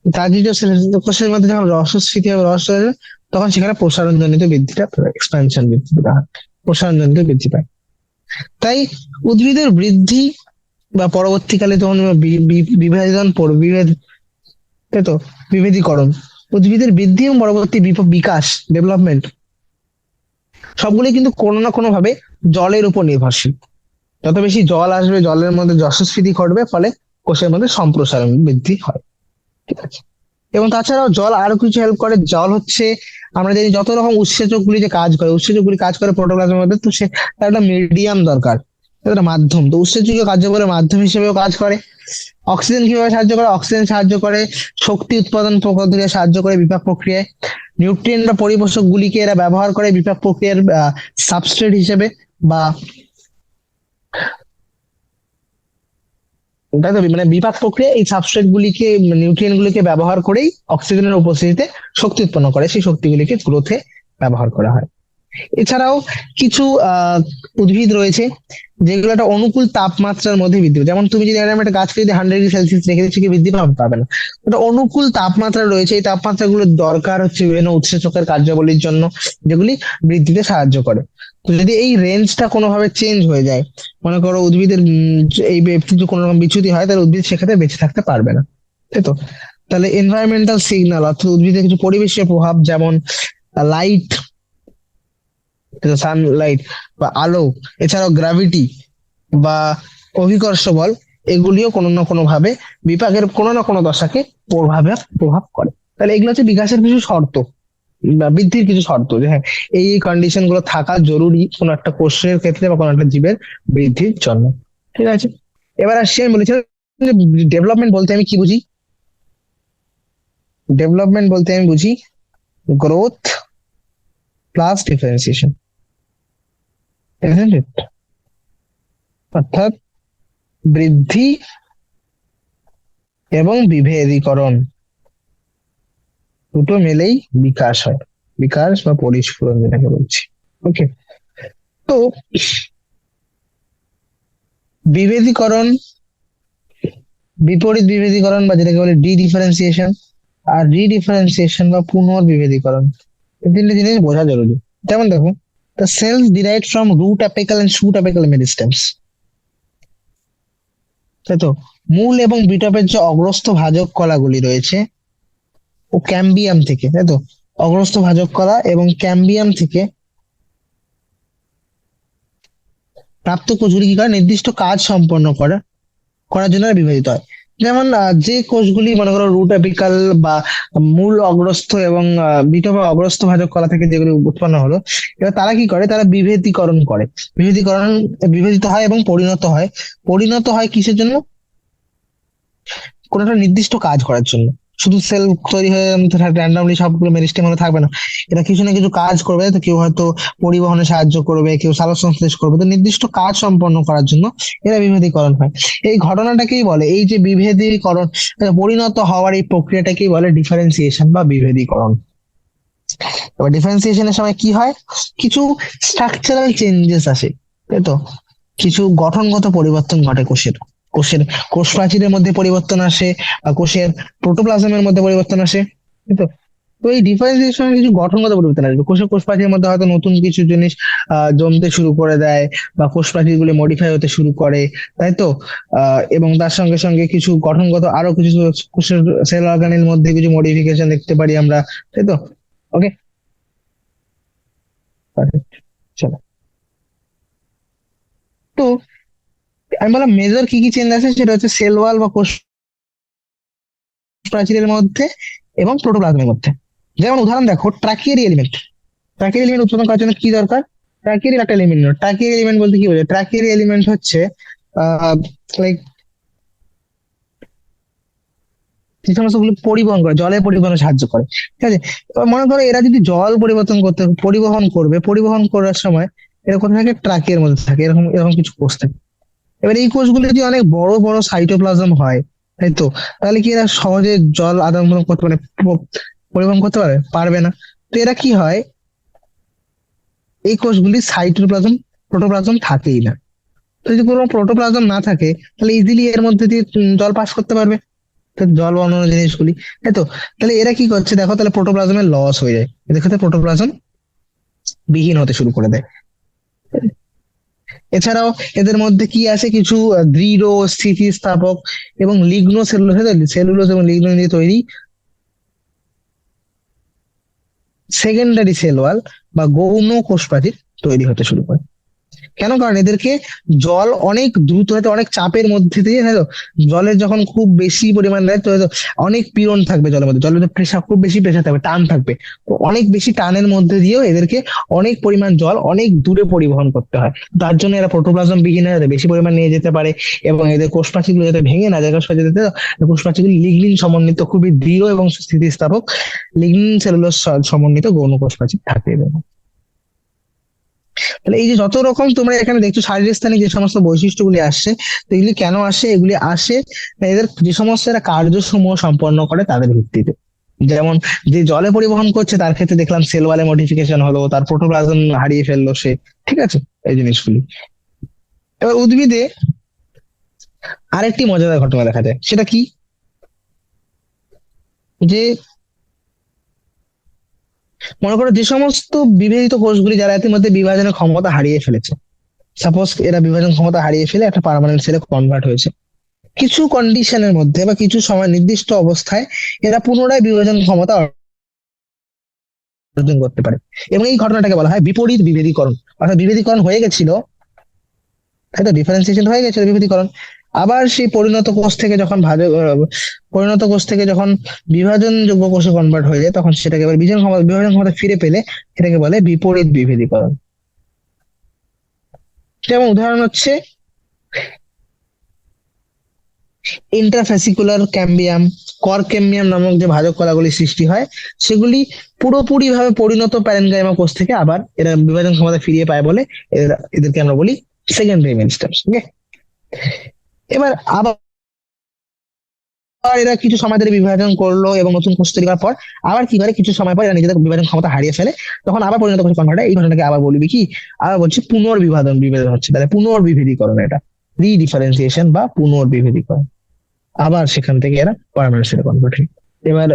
A: জাজিজ কোষের মধ্যে যখন রসস্ফীতি হবে, রস হয়ে যাবে, তখন সেখানে প্রসারণ জনিত বৃদ্ধিটা, এক্সপ্যানশন বৃদ্ধিটা হয়, প্রসারণ জনিত বৃদ্ধি পায়। তাই উদ্ভিদের বৃদ্ধি বা পরবর্তীকালে যখন বিভাজন পড়বে, তাই তো, বিভেদীকরণ, উদ্ভিদের বৃদ্ধি এবং পরবর্তী বিকাশ, ডেভেলপমেন্ট, সবগুলো কিন্তু কোনো না কোনো ভাবে জলের উপর নির্ভরশীল। যত বেশি জল আসবে, জলের মধ্যে জলস্ফীতি ঘটবে, ফলে কোষের মধ্যে সম্প্রসারণ বৃদ্ধি হয়। ঠিক আছে? এবং তাছাড়াও জল আরো কিছু হেল্প করে। জল হচ্ছে, আমরা জানি যত রকম উৎসেচক গুলি যে কাজ করে, উৎসেচক গুলি কাজ করে প্রোটোপ্লাজমের মধ্যে, তো সে তার একটা মিডিয়াম দরকার, একটা মাধ্যম। তো উৎসেচকীয় কার্যকরের মাধ্যম হিসেবেও কাজ করে। অক্সিজেন কিভাবে সাহায্য করে? অক্সিজেন সাহায্য করে শক্তি উৎপাদন প্রক্রিয়ায়, সাহায্য করে বিপাক প্রক্রিয়ায়। নিউট্রিয়েন্ট বা পরিপোষক গুলিকে এরা ব্যবহার করে বিপাক প্রক্রিয়ার সাবস্ট্রেট হিসেবে, বা তাই তো, মানে বিপাক প্রক্রিয়া এই সাবস্ট্রেট গুলিকে, নিউট্রিয়েন্ট গুলিকে ব্যবহার করেই অক্সিজেনের উপস্থিতিতে শক্তি উৎপন্ন করে, সেই শক্তিগুলিকে গ্রোথে ব্যবহার করা হয়। এছাড়াও কিছু উদ্ভিদ রয়েছে যেগুলো একটা অনুকূল তাপমাত্রার মধ্যে বৃদ্ধি পায়। যেমন তুমি যদি এরকম একটা গাছকে যদি 100 ডিগ্রি সেলসিয়াস রেখে দিচ্ছি, কি বৃদ্ধি পাবে? পাবে না। একটা অনুকূল তাপমাত্রা রয়েছে, এই তাপমাত্রাগুলোর দরকার হচ্ছে বিভিন্ন উৎসেচকের কার্যাবলীর জন্য, যেগুলি বৃদ্ধিতে সাহায্য করে। তো যদি এই রেঞ্জটা কোনোভাবে চেঞ্জ হয়ে যায়, মনে করো উদ্ভিদের এই কিছু কোনো রকম বিচ্যুতি হয়, তাহলে উদ্ভিদ সেক্ষেত্রে বেঁচে থাকতে পারবে না, তাই তো? তাহলে এনভায়রনমেন্টাল সিগন্যাল, অর্থাৎ উদ্ভিদের কিছু পরিবেশের প্রভাব, যেমন লাইট, সানলাইট বা আলো, এছাড়াও গ্র্যাভিটি বা অভিকর্ষ বল, এগুলিও কোনো না কোনো ভাবে বিপাকের কোনো না কোনো দশাকে প্রভাব করে। তাহলে এগুলো হচ্ছে বিকাশের কিছু শর্ত বা বৃদ্ধির কিছু শর্ত, যে হ্যাঁ, এই কন্ডিশন গুলো থাকা জরুরি কোনো একটা কোষের ক্ষেত্রে বা কোনো একটা জীবের বৃদ্ধির জন্য। ঠিক আছে? এবার আসছি, আমি বলেছিলাম যে ডেভেলপমেন্ট বলতে আমি কি বুঝি। ডেভেলপমেন্ট বলতে আমি বুঝি গ্রোথ প্লাস ডিফারেন্সিয়েশন, অর্থাৎ বৃদ্ধি এবং বিভেদীকরণ দুটো মিলেই বিকাশ হয়, বিকাশ বা পরিস্ফুরণ যেটাকে বলছি। ওকে, তো বিভেদীকরণ, বিপরীত বিভেদীকরণ বা যেটাকে বলে ডি ডিফারেন্সিয়েশন, আর রিডিফারেন্সিয়েশন বা পুনর্বিভেদীকরণ, এই তিনটে জিনিস বোঝা জরুরি। যেমন দেখো, the cells derived from root apical and shoot apical meristems, তাই তো? মূল এবং বিটপের যে অগ্রস্থ ভাজক কলাগুলি রয়েছে, ও ক্যাম্বিয়াম থেকে, তাই তো, অগ্রস্থ ভাজক কলা এবং ক্যাম্বিয়াম থেকে প্রাপ্ত কোষগুলি কি করে? নির্দিষ্ট কাজ সম্পন্ন করার জন্য এরা বিভাজিত হয়। যেমন যে কোষগুলি মনে করো রুট অ্যাপিকাল বা মূল অগ্রস্থ এবং বিটপ বা অগ্রস্থ ভাজক কলা থেকে যেগুলি উৎপন্ন হলো, এবার তারা কি করে? তারা বিভেদীকরণ করে, বিভেদীকরণ, বিভেদিত হয় এবং পরিণত হয়। পরিণত হয় কিসের জন্য? কোনো একটা নির্দিষ্ট কাজ করার জন্য। শুধু সেল তৈরি হয়ে র্যান্ডমলি সবগুলো মেরিস্টেম হলে থাকবে না, এরা কিছু না কিছু কাজ করবে। তো কেউ হয়তো পরিবহনে সাহায্য করবে, কেউ সালোক সংশ্লেষ করবে, তো নির্দিষ্ট কাজ সম্পন্ন করার জন্য এরা বিভেদীকরণ হয়। এই ঘটনাটাকেই বলে, এই যে বিভেদীকরণ, পরিণত হওয়ার এই প্রক্রিয়াটাকেই বলে ডিফারেন্সিয়েশন বা বিভেদীকরণ। এবার ডিফারেন্সিয়েশনের সময় কি হয়? কিছু স্ট্রাকচারাল চেঞ্জেস আসে, তাই তো? কিছু গঠনগত পরিবর্তন ঘটে কোষের, কোষের কোষ প্রাচীরের মধ্যে পরিবর্তন আসে, বা কোষের প্রোটোপ্লাজমের মধ্যে পরিবর্তন আসে, তাই তো? তো এই ডিফারেন্সিয়েশনের কিছু গঠনগত পরিবর্তন আসবে, কোষের কোষ প্রাচীরের মধ্যে হয়তো নতুন কিছু জিনিস জমতে শুরু করে দেয়, বা কোষ প্রাচীর গুলি মডিফাই হতে শুরু করে, তাই তো? এবং তার সঙ্গে সঙ্গে কিছু গঠনগত আরো কিছু কোষের সেল অর্গানেল মধ্যে কিছু মডিফিকেশন দেখতে পারি আমরা, তাই তো? ওকে, চলো। তো আমি বললাম মেজর কি কি চেঞ্জ আছে, সেটা হচ্ছে সেল ওয়াল বা কোষ প্রাচীরের মধ্যে এবং প্রোটোপ্লাজমের মধ্যে। যেমন উদাহরণ দেখো, ট্রাকিয়ারি এলিমেন্ট। ট্রাকিয়ারি এলিমেন্ট উৎপন্ন করার জন্য কি দরকার? ট্রাকিয়ারি একটা এলিমেন্ট। ট্রাকিয়ারি এলিমেন্ট বলতে কি বোঝায়? ট্রাকিয়ারি এলিমেন্ট হচ্ছে লাইক যে সমস্ত গুলো পরিবহন করে, জলের পরিবহনে সাহায্য করে, ঠিক আছে? এবার মনে করো এরা যদি জল পরিবহন করার সময় এরা কোথায় থাকে? ট্রাকের মধ্যে থাকে, এরকম এরকম কিছু কোষ থাকে। এবার এই কোষগুলো যদি অনেক বড় বড় সাইটোপ্লাজম হয়, তাই তো, তাহলে কি এরা সহজে জল আদান প্রদান করতে পারে, পরিবহন করতে পারে? পারবে না। তো এরা কি হয়, এই কোষগুলি সাইটোপ্লাজম, প্রোটোপ্লাজম থাকেই না। তো যদি কোনো প্রোটোপ্লাজম না থাকে, তাহলে ইজিলি এর মধ্যে দিয়ে জল পাস করতে পারবে, তো জল বা অন্যান্য জিনিসগুলি, তাই তো। তাহলে এরা কি করছে দেখো, তাহলে প্রোটোপ্লাজমের লস হয়ে যায়, এদের ক্ষেত্রে প্রোটোপ্লাজম বিহীন হতে শুরু করে দেয়। এছাড়াও এদের মধ্যে কি আছে, কিছু দৃঢ় স্থিতিস্থাপক এবং লিগ্নো সেলুলোজ, সেলুলোজ এবং লিগনো দিয়ে তৈরি সেকেন্ডারি সেল ওয়াল বা গৌণ কোষ প্রাচীর তৈরি হতে শুরু করে। কেন? কারণ এদেরকে জল অনেক দ্রুত, হয়তো অনেক চাপের মধ্যে দিয়ে, হয়তো জলের যখন খুব বেশি পরিমাণ দেয়, তো হয়তো অনেক পীড়ন থাকবে জলের মধ্যে, জলের প্রেশার খুব বেশি, প্রেশার থাকবে, টান থাকবে। তো অনেক বেশি টানের মধ্যে দিয়েও এদেরকে অনেক পরিমাণ জল অনেক দূরে পরিবহন করতে হয়। তার জন্য এরা প্রোটোপ্লাজম বিহীন হয়ে যাতে বেশি পরিমাণ নিয়ে যেতে পারে, এবং এদের কোষপ্রাচীরগুলো যাতে ভেঙে না যায়, কোষপ্রাচীরগুলো লিগনিন সমন্বিত, খুবই দৃঢ় এবং স্থিতিস্থাপক লিগনিন সেলুলোজ সমন্বিত গৌণ কোষপ্রাচীর থাকে এদের। তাহলে এই যে যত রকম তোমরা এখানে দেখছো শারীরিক স্থানে যে সমস্ত বৈশিষ্ট্যগুলি আসছে, তো এগুলি কেন আসে? এগুলি আসে এদের যে সমস্ত এরা কার্যসমূহ সম্পন্ন করে তাদের ভিত্তিতে। যেমন যে জলে পরিবহন করছে তার ক্ষেত্রে দেখলাম সেল ওয়ালে মডিফিকেশন হলো, তার প্রোটোপ্লাজম হারিয়ে ফেললো সে, ঠিক আছে, এই জিনিসগুলি। এবার উদ্ভিদে আরেকটি মজাদার ঘটনা দেখা যায়, সেটা কি? যে মনে করো যে সমস্ত বিভেদিত কোষগুলি যারা ইতিমধ্যে বিভাজনের ক্ষমতা হারিয়ে ফেলেছে, সাপোজ এরা বিভাজন ক্ষমতা হারিয়ে ফেলে একটা পার্মানেন্ট সেলে কনভার্ট হয়েছে, কিছু কন্ডিশনের মধ্যে বা কিছু সময় নির্দিষ্ট অবস্থায় এরা পুনরায় বিভাজন ক্ষমতা অর্জন করতে পারে, এবং এই ঘটনাটাকে বলা হয় বিপরীত বিভেদীকরণ। অর্থাৎ বিভেদীকরণ হয়ে গেছিল, তাই তো, ডিফারেন্সিয়েশন হয়ে গেছিল, বিভেদীকরণ আবার সেই পরিণত কোষ থেকে যখন বিভাজন যোগ্য কোষে কনভার্ট হয়ে যায়, তখন সেটাকে এবার বিভাজন ক্ষমতা ফিরে পেলে সেটাকে বলে বিপরীত বিভেদীকরণ। যেমন উদাহরণ হচ্ছে ইন্ট্রাফেসিকুলার ক্যাম্বিয়াম, কর ক্যাম্বিয়াম নামক যে ভাজক কলাগুলি সৃষ্টি হয়, সেগুলি পুরোপুরি ভাবে পরিণত প্যারেনকাইমা কোষ থেকে আবার এরা বিভাজন ক্ষমতা ফিরিয়ে পায় বলে এদেরকে আমরা বলি সেকেন্ডারি মেরিস্টেমস। ওকে, এবার আবার এরা কিছু সময় ধরে বিভাজন করলো এবং নতুন কোষ তৈরি করার পর আবার কি করে, কিছু সময় পর এরা নিজেদের বিভাজন ক্ষমতা হারিয়ে ফেলে, তখন আবার পরিণত কোষে কনভার্ট হয়। এই ঘটনাকে আবার বলবি কি, আবার বলছি বিভেদন হচ্ছে, তাহলে পুনর্বিভেদীকরণ, এটা রিডিফারেন্সিয়েশন বা পুনর্বিভেদীকরণ। আবার সেখান থেকে এরা পার্মানেন্ট সেলে কনভার্ট হয়। এবার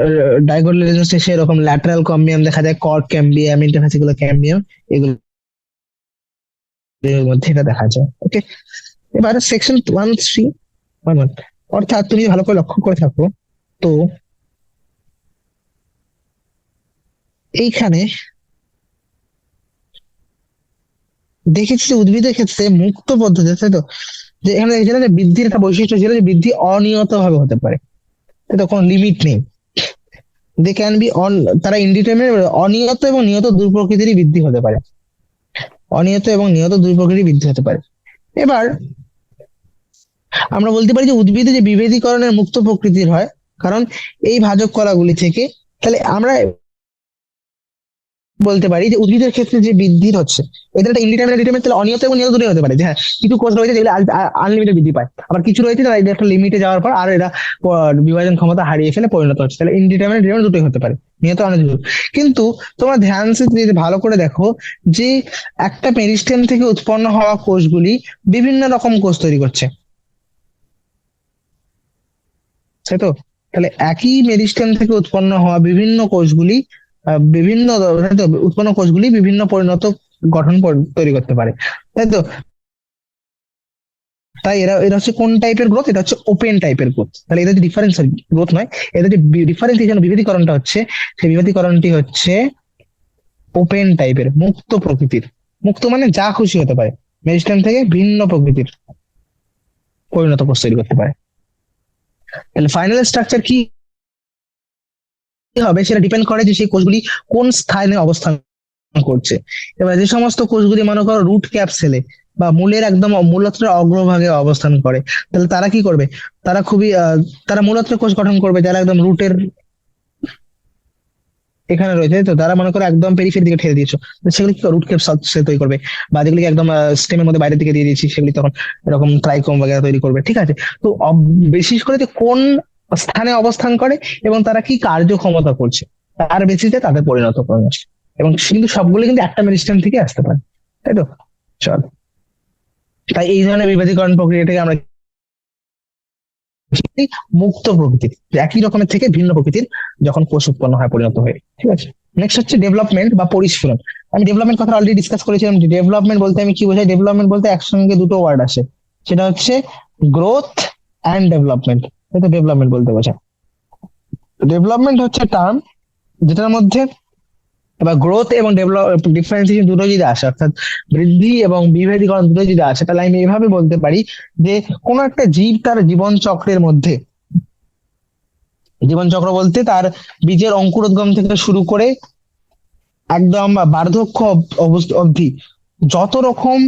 A: ডাইগোনালিজম শেষে এরকম ল্যাটারাল ক্যাম্বিয়াম দেখা যায়, কর্ড ক্যাম্বিয়াম, ইন্টারফেসিকুলার ক্যাম্বিয়াম, এগুলোর মধ্যে এটা দেখা যায়। ওকে, এবার সেকশন 1.3.1, অর্থাৎ তুমি ভালো করে লক্ষ্য করে থাকো, তো এইখানে দেখেছি যে উদ্ভিদের ক্ষেত্রে মুক্ত পদ্ধতি, তাই তো, যে এখানে দেখেছিলাম যে বৃদ্ধির একটা বৈশিষ্ট্য ছিল যে বৃদ্ধি অনিয়ত ভাবে হতে পারে, তাই তো, কোনো লিমিট নেই। দে ক্যান বি অন, তারা ইনডিটারমিনেট, অনিয়ত এবং নিয়ত দুই প্রকৃতিরই বৃদ্ধি হতে পারে, অনিয়ত এবং নিয়ত দুই প্রকৃতির বৃদ্ধি হতে পারে। এবার আমরা বলতে পারি যে উদ্ভিদে যে বিভেদীকরণের মুক্ত প্রকৃতির হয়, কারণ এই ভাজক কলাগুলি থেকে, তাহলে আমরা বলতে পারি যে উদ্ভিদের ক্ষেত্রে যে বৃদ্ধি হচ্ছে, এদের একটা ইনডিটারমিনেট ডিটারমিনেট, তাহলে অনিয়ত এবং নিয়ত দূরে হতে পারে, যে হ্যাঁ কিছু কোষ রয়েছে যেগুলো আনলিমিটেড বৃদ্ধি পায়, আবার কিছু রয়েছে যারা এদের একটা লিমিটে যাওয়ার পর আর এরা বিভাজন ক্ষমতা হারিয়ে ফেলে পরিণত হচ্ছে, তাহলে ইনডিটারমিনেট ডিটারমিনেট দুটোই হতে পারে, নিয়ত অনেক দূর। কিন্তু তোমরা ধ্যান সে যদি ভালো করে দেখো, যে একটা মেরিস্টেম থেকে উৎপন্ন হওয়া কোষগুলি বিভিন্ন রকম কোষ তৈরি করছে, তাই তো। তাহলে একই মেরিস্টেম থেকে উৎপন্ন হওয়া বিভিন্ন কোষগুলি বিভিন্ন তাই তো, উৎপন্ন কোষগুলি বিভিন্ন পরিণত গঠন তৈরি করতে পারে, তাই তো। তাই এরা এরা হচ্ছে কোন টাইপের গ্রোথ? এটা হচ্ছে ওপেন টাইপের গ্রোথ। তাহলে এদের যে ডিফারেন্স গ্রোথ নয়, এদের যে ডিফারেন্সিয়েশন বিভেদীকরণটা হচ্ছে, সেই বিভেদীকরণটি হচ্ছে ওপেন টাইপের, মুক্ত প্রকৃতির। মুক্ত মানে যা খুশি হতে পারে, মেরিস্টেম থেকে ভিন্ন প্রকৃতির পরিণত কোষ তৈরি করতে পারে। তাহলে ফাইনাল স্ট্রাকচার কি হবে সেটা ডিপেন্ড করে যে সেই কোষগুলি কোন স্থানে অবস্থান করছে। এবার যে সমস্ত কোষগুলি মনে করো রুট ক্যাপসেলে বা মূলের একদম মূলত্রের অগ্রভাগে অবস্থান করে, তাহলে তারা কি করবে? তারা খুবই তারা মূলত্র কোষ গঠন করবে যারা একদম রুটের এখানে রয়েছে। তো তারা মনে করো একদম পেরিফের দিকে ঠেলে দিয়েছো, তো সেগুলি কি রুট ক্যাপ তৈরি করবে। বা যেগুলিকে একদম স্টেমের মধ্যে বাইরের দিকে দিয়ে দিয়েছি সেগুলি তখন এরকম ট্রাইকোম বগেরা তৈরি করবে। ঠিক আছে, তো বিশেষ করে যে কোন স্থানে অবস্থান করে এবং তারা কি কার্যক্ষমতা করছে তার বেসিসে তাদের পরিণত করণ আসে। এবং কিন্তু সবগুলো কিন্তু একটা মেরিস্টেম থেকে আসতে পারে, তাই তো? চল, তাই এই ধরনের বিভেদীকরণ প্রক্রিয়াটাকে আমরা মুক্ত প্রকৃতির, যে একই রকমের থেকে ভিন্ন প্রকৃতির যখন কোষ উৎপন্ন হয় পরিণত হয়ে। ঠিক আছে, নেক্সট হচ্ছে ডেভেলপমেন্ট বা পরিস্ফুরণ। আমি ডেভেলপমেন্ট কথা অলরেডি ডিসকাস করেছিলাম। ডেভেলপমেন্ট বলতে আমি কি বোঝাই? ডেভেলপমেন্ট বলতে একসঙ্গে দুটো ওয়ার্ড আসে, সেটা হচ্ছে গ্রোথ অ্যান্ড ডেভেলপমেন্ট। এটা ডেভেলপমেন্ট বলতে বোঝায়। ডেভেলপমেন্ট হচ্ছে টার্ম যেটার মধ্যে এবার গ্রোথ এবং ডেভেলপ ডিফারেন্সিয়েশন দুটো যদি আসে, অর্থাৎ বৃদ্ধি এবং বিভেদীকরণ দুটো যদি আসে, তাহলে আমি এভাবে বলতে পারি যে কোন একটা জীব তার জীবন চক্রের মধ্যে, জীবন চক্র বলতে তার বীজের অঙ্কুরোদ্গম থেকে শুরু করে একদম বার্ধক্য অবধি যত রকম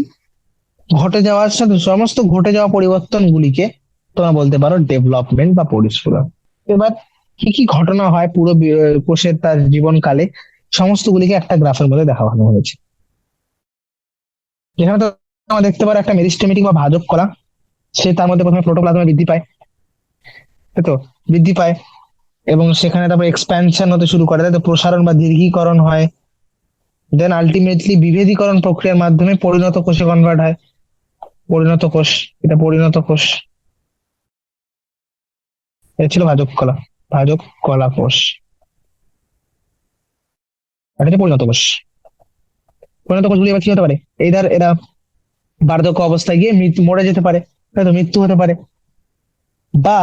A: ঘটে যাওয়ার সাথে সমস্ত ঘটে যাওয়া পরিবর্তনগুলিকে তোমরা বলতে পারো ডেভেলপমেন্ট বা পরিস্ফুরণ। এবার কি কি ঘটনা হয় পুরো কোষের তার জীবনকালে, সমস্ত গুলিকে একটা গ্রাফের মধ্যে দেখানো হয়েছে। যেখানে তো আমরা দেখতে পারো একটা মেরিস্টেমেটিক বা ভাজক কলা, সে তার মধ্যে প্রথমে প্রোটোপ্লাজমে বৃদ্ধি পায়, তাই তো? বৃদ্ধি পায় এবং সেখানে তারপর এক্সপ্যানশন হতে শুরু করে, তাই তো? প্রসারণ বা দীর্ঘীকরণ হয়। দেন আলটিমেটলি বিভেদীকরণ প্রক্রিয়ার মাধ্যমে পরিণত কোষে কনভার্ট হয়। পরিণত কোষ, এটা পরিণত কোষ। এটা ছিল ভাজক কলা, ভাজক কলা কোষ। আর এটা পরিণত কোষ। পরিণত কোষগুলি এবার কি হতে পারে? এইদার এরা বার্ধক্য অবস্থায় গিয়ে মৃত্যু মরে যেতে পারে, তাই তো? মৃত্যু হতে পারে। বা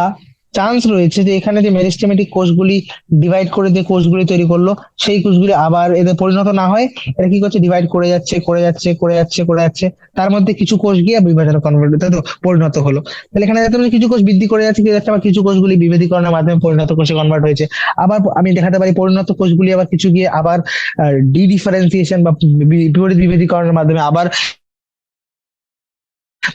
A: চান্স রয়েছে যে এখানে যে মেরিস্টেমেটিক কোষগুলি ডিভাইড করে যে কোষগুলি তৈরি করলো, সেই কোষগুলি আবার এদের পরিণত না হয় এটা কি করছে? ডিভাইড করে যাচ্ছে করে যাচ্ছে করে যাচ্ছে করে যাচ্ছে, তার মধ্যে কিছু কোষ গিয়ে বিভাজনে কনভার্ট, তাই তো? পরিণত হলো। তাহলে এখানে দেখতে পাচ্ছি কিছু কোষ বৃদ্ধি করে যাচ্ছে কি যাচ্ছে, আবার কিছু কোষগুলি বিভেদীকরণের মাধ্যমে পরিণত কোষে কনভার্ট হয়েছে। আবার আমি দেখাতে পারি পরিণত কোষগুলি আবার কিছু গিয়ে আবার ডি ডিফারেন্সিয়েশন বা বিপরীত বিভেদীকরণের মাধ্যমে আবার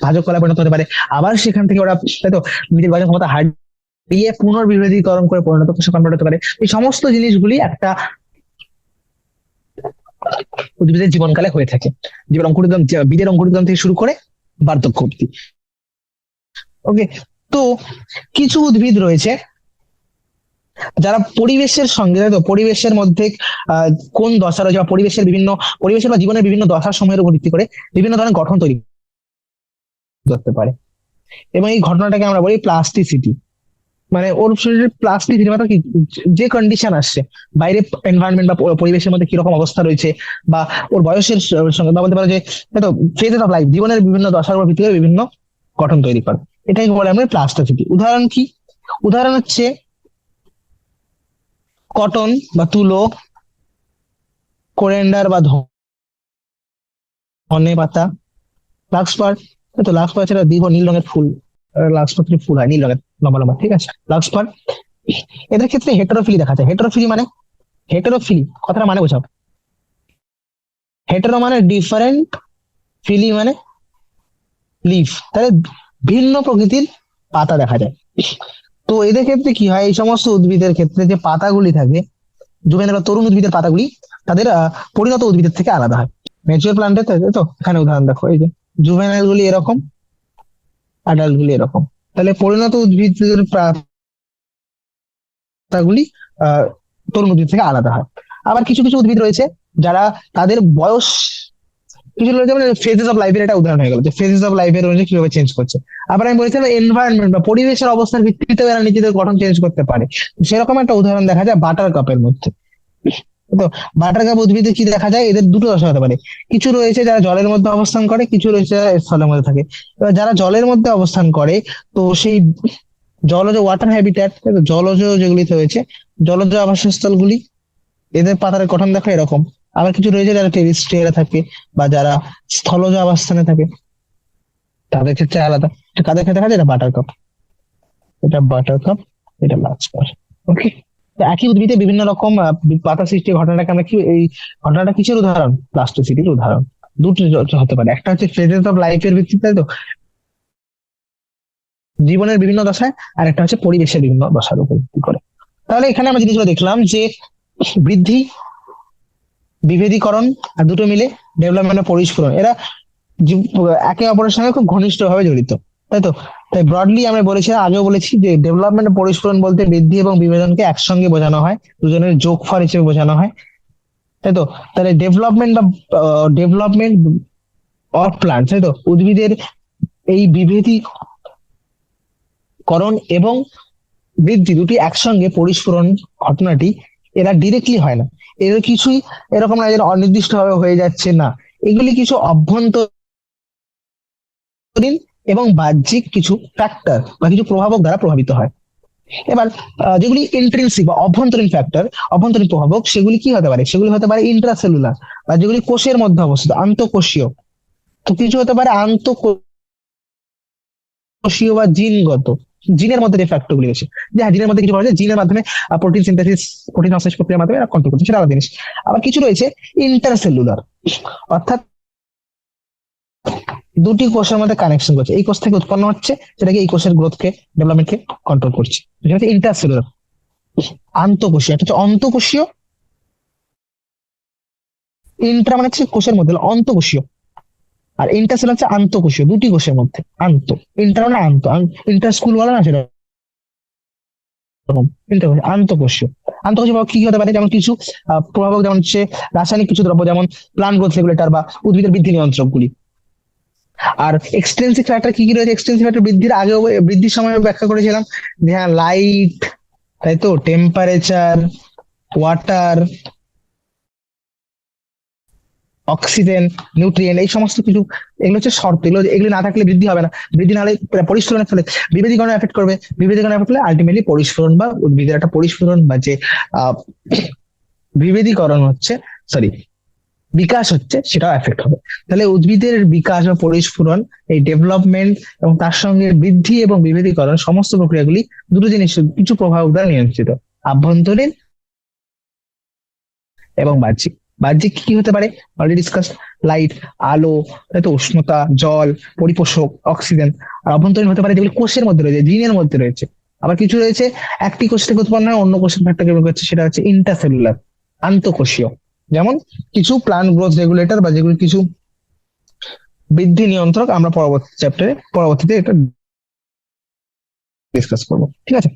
A: ভাজক কলায় পরিণত হতে পারে। আবার সেখান থেকে ওরা, তাই তো, নিজের বাচন ক্ষমতা হারিয়ে পুনর্বিভেদীকরণ করে পরিণত কোষে কনভার্ট হতে পারে। এই সমস্ত জিনিসগুলি একটা উদ্ভিদের জীবনকালে হয়ে থাকে, জীবন অঙ্কুরোদ্গম, বীজের অঙ্কুরোদ্গম থেকে শুরু করে বার্ধক্য অবধি। ওকে, তো কিছু উদ্ভিদ রয়েছে যারা পরিবেশের সঙ্গে, তাই তো, পরিবেশের মধ্যে আহ কোন দশা রয়েছে বা পরিবেশের বিভিন্ন, পরিবেশের বা জীবনের বিভিন্ন দশা সময়ের উপর ভিত্তি করে বিভিন্ন ধরনের গঠন তৈরি করতে পারে। এবং এই ঘটনাটাকে আমরা বলি প্লাস্টিসিটি। মানে ওর শরীরে প্লাস্টিসিটি মানে কি, যে কন্ডিশন আসছে বাইরে, এনভায়রনমেন্ট বা পরিবেশের মধ্যে কিরকম অবস্থা রয়েছে, বা ওর বয়সের সঙ্গে, বা বলতে পারো যে তো ফেজেস অফ লাইফ, জীবনের বিভিন্ন দশার উপর ভিত্তি করে বিভিন্ন গঠন তৈরি করে, এটাই বলে আমরা প্লাস্টিসিটি। উদাহরণ কি? উদাহরণ হচ্ছে কটন বা তুলো, কোরেন্ডার বা ধনে পাতা, লাক্সপার। তো লাক্সপার সেটা দীর্ঘ নীল রঙের ফুল, লাক্সপার ফুল হয় নীল রঙের, লম্বা লম্বা। ঠিক আছে, লাক্সপার। এদের ক্ষেত্রে হেটারোফিলি দেখা যায়। হেটারোফিলি মানে, হেটারোফিলি কথাটা মানে বোঝাও। হেটারো মানে ডিফারেন্ট, ফিলি মানে লিফ, তাহলে ভিন্ন প্রকৃতির পাতা দেখা যায়। তো এদের ক্ষেত্রে কি হয়, এই সমস্ত উদ্ভিদের ক্ষেত্রে যে পাতাগুলি থাকে, জুভেনাইল বা তরুণ উদ্ভিদের পাতাগুলি তাদের পরিণত উদ্ভিদের থেকে আলাদা হয়। ম্যাচিওর প্লান্টের, তো এখানে উদাহরণ দেখো, এই যে জুভেনাইল গুলি এরকম, অ্যাডাল্ট গুলি এরকম। তাহলে পরিণত উদ্ভিদের পাতাগুলি আহ তরুণ উদ্ভিদ থেকে আলাদা হয়। আবার কিছু কিছু উদ্ভিদ রয়েছে যারা তাদের বয়স, কিছু রয়েছে মানে ফেজেস অফ লাইফের একটা উদাহরণ হয়ে গেল, যে ফেজেস অফ লাইফের অনুযায়ী কিভাবে চেঞ্জ করছে। আবার আমি বলেছিলাম এনভায়রনমেন্ট বা পরিবেশের অবস্থার ভিত্তিতে এরা নিজেদের গঠন চেঞ্জ করতে পারে। সেরকম একটা উদাহরণ দেখা যায় বাটার কাপের মধ্যে। তো বাটার কাপ উদ্ভিদে কি দেখা যায়, এদের দুটো দশা হতে পারে। কিছু রয়েছে যারা জলের মধ্যে অবস্থান করে, কিছু রয়েছে যারা স্থলের মধ্যে থাকে। এবার যারা জলের মধ্যে অবস্থান করে, তো সেই জলজ ওয়াটার হ্যাবিট্যাট, জলজ যেগুলি রয়েছে, জলজ আবাসস্থলগুলি, এদের পাতার গঠন দেখো এরকম। আবার কিছু রয়েছে যারা টেরিস্ট্রিয়ালে থাকে বা যারা স্থলজ অবস্থানে থাকে, তাদের ক্ষেত্রে আলাদা। এটা কাদের ক্ষেত্রে থাকে? এটা বাটার কাপ, এটা বাটার কাপ, এটা লার্জ। ওকে। একই উদ্ভিদে বিভিন্ন রকম পাতা সৃষ্টির ঘটনাটাকে আমরা কি, এই ঘটনাটা কিসের উদাহরণ? প্লাস্টোসিটির উদাহরণ। দুটি হতে পারে, একটা হচ্ছে ফেজেস অফ লাইফের ভিত্তিতে, তাই তো, জীবনের বিভিন্ন দশায়, আর একটা হচ্ছে পরিবেশের বিভিন্ন দশার উপর ভিত্তি করে। তাহলে এখানে আমরা জিনিসগুলো দেখলাম যে বৃদ্ধি, বিভেদীকরণ, আর দুটো মিলে ডেভেলপমেন্ট ও পরিস্ফুরণ, এরা একে অপরের সঙ্গে খুব ঘনিষ্ঠভাবে জড়িত, তাই তো। তাই ব্রডলি আমরা বলেছি, আগেও বলেছি, যে ডেভেলপমেন্ট ও পরিস্ফুরণ বলতে বৃদ্ধি এবং বিভেদনকে একসঙ্গে বোঝানো হয়, দুজনের যোগফল হিসেবে বোঝানো হয়, তাই তো। তাহলে ডেভেলপমেন্ট বা ডেভেলপমেন্ট অফ প্লান্ট, তাই তো, উদ্ভিদের এই বিভেদীকরণ এবং বৃদ্ধি দুটি একসঙ্গে পরিস্ফুরণ ঘটনাটি, এরা ডিরেক্টলি হয় না, এর কিছুই এরকম না যে অনির্দিষ্ট ভাবে হয়ে যাচ্ছে, না, এগুলি কিছু অভ্যন্তরীণ এবং বাহ্যিক কিছু ফ্যাক্টর বা কিছু প্রভাবক দ্বারা প্রভাবিত হয়। এবার যেগুলি ইন্ট্রিনসিক বা অভ্যন্তরীণ ফ্যাক্টর, অভ্যন্তরীণ প্রভাবক, সেগুলি কি হতে পারে? সেগুলি হতে পারে ইন্ট্রাসেলুলার, বা যেগুলি কোষের মধ্যে অবস্থিত, আন্তঃকোষীয়। তো কিছু হতে পারে আন্তঃকোষীয় বা জিনগত, জিনের মধ্যে যে ফ্যাক্টর গুলি আছে, যে হ্যাঁ, জিনের মধ্যে কিছু পাওয়া যায়, জিনের মাধ্যমে প্রোটিন সিনথেসিস, প্রোটিন সংশ্লেষ প্রক্রিয়ার মাধ্যমে এরা কন্ট্রোল করছে, সেটা আলাদা জিনিস। আবার কিছু রয়েছে ইন্টারসেলুলার, অর্থাৎ দুটি কোষের মধ্যে কানেকশন করছে, এই কোষ থেকে উৎপন্ন হচ্ছে, সেটাকে এই কোষের গ্রোথকে, ডেভেলপমেন্টকে কন্ট্রোল করছে, সেটা হচ্ছে ইন্টারসেলুলার। আন্তঃকোষীয়, একটা হচ্ছে অন্তঃকোষীয়, ইন্ট্রা মানে হচ্ছে কোষের মধ্যে, অন্তঃকোষীয়, আর ইন্টারসেল হচ্ছে আন্তঃকোষীয়, দুটি কোষের মধ্যে। আন্ত, ইন্টার মানে আন্ত, ইন্টার স্কুল বলে না সেটা, আন্তঃকোষীয়। আন্তঃকোষীয় প্রভাব কি কি হতে পারে? যেমন কিছু প্রভাবক, যেমন হচ্ছে রাসায়নিক কিছু দ্রব্য, যেমন প্লান্ট গ্রোথ রেগুলেটর বা উদ্ভিদের বৃদ্ধি নিয়ন্ত্রক গুলি। আর এক্সটেন্সিভ ফ্যাক্টর কি কি রয়েছে? এক্সটেন্সিভ ফ্যাক্টর বৃদ্ধির আগেও, বৃদ্ধির সময় ব্যাখ্যা করেছিলাম, যে হ্যাঁ, লাইট, তাই তো, টেম্পারেচার, ওয়াটার, অক্সিজেন, নিউট্রিয়েন্ট, এই সমস্ত কিছু, এগুলো হচ্ছে শর্ত, এগুলো এগুলো না থাকলে বৃদ্ধি হবে না। বৃদ্ধি না হলে পরিস্ফুরণের ফলে বিভেদীকরণ এফেক্ট করবে, বিভেদীকরণ এফেক্ট করলে আলটিমেটলি পরিস্ফুরণ বা উদ্ভিদের একটা পরিস্ফুরণ বা যে আহ, বিভেদীকরণ হচ্ছে, সরি, বিকাশ হচ্ছে, সেটাও এফেক্ট হবে। তাহলে উদ্ভিদের বিকাশ বা পরিস্ফুরণ, এই ডেভেলপমেন্ট এবং তার সঙ্গে বৃদ্ধি এবং বিভেদীকরণ, সমস্ত প্রক্রিয়াগুলি দুটো জিনিস, কিছু প্রভাব দ্বারা নিয়ন্ত্রিত, আভ্যন্তরীণ এবং বাহ্যিক। বাহ্যিক কি হতে পারে? অলরেডি ডিসকাস, লাইট, আলো, তাই উষ্ণতা, জল, পরিপোষক, অক্সিজেন। আর অভ্যন্তরীণ হতে পারে যেগুলি কোষের মধ্যে রয়েছে, জিনের মধ্যে রয়েছে। আবার কিছু রয়েছে একটি কোষ থেকে উৎপন্ন হয়, অন্য কোষের ফ্যাক্টর ব্যবহার করছে, সেটা হচ্ছে ইন্টারসেলুলার, আন্তঃকোষীয়। যেমন কিছু প্লান্ট গ্রোথ রেগুলেটর বা যেগুলি কিছু বৃদ্ধি নিয়ন্ত্রক, আমরা পরবর্তী চ্যাপ্টারে, পরবর্তীতে এটা ডিসকাস করবো, ঠিক আছে।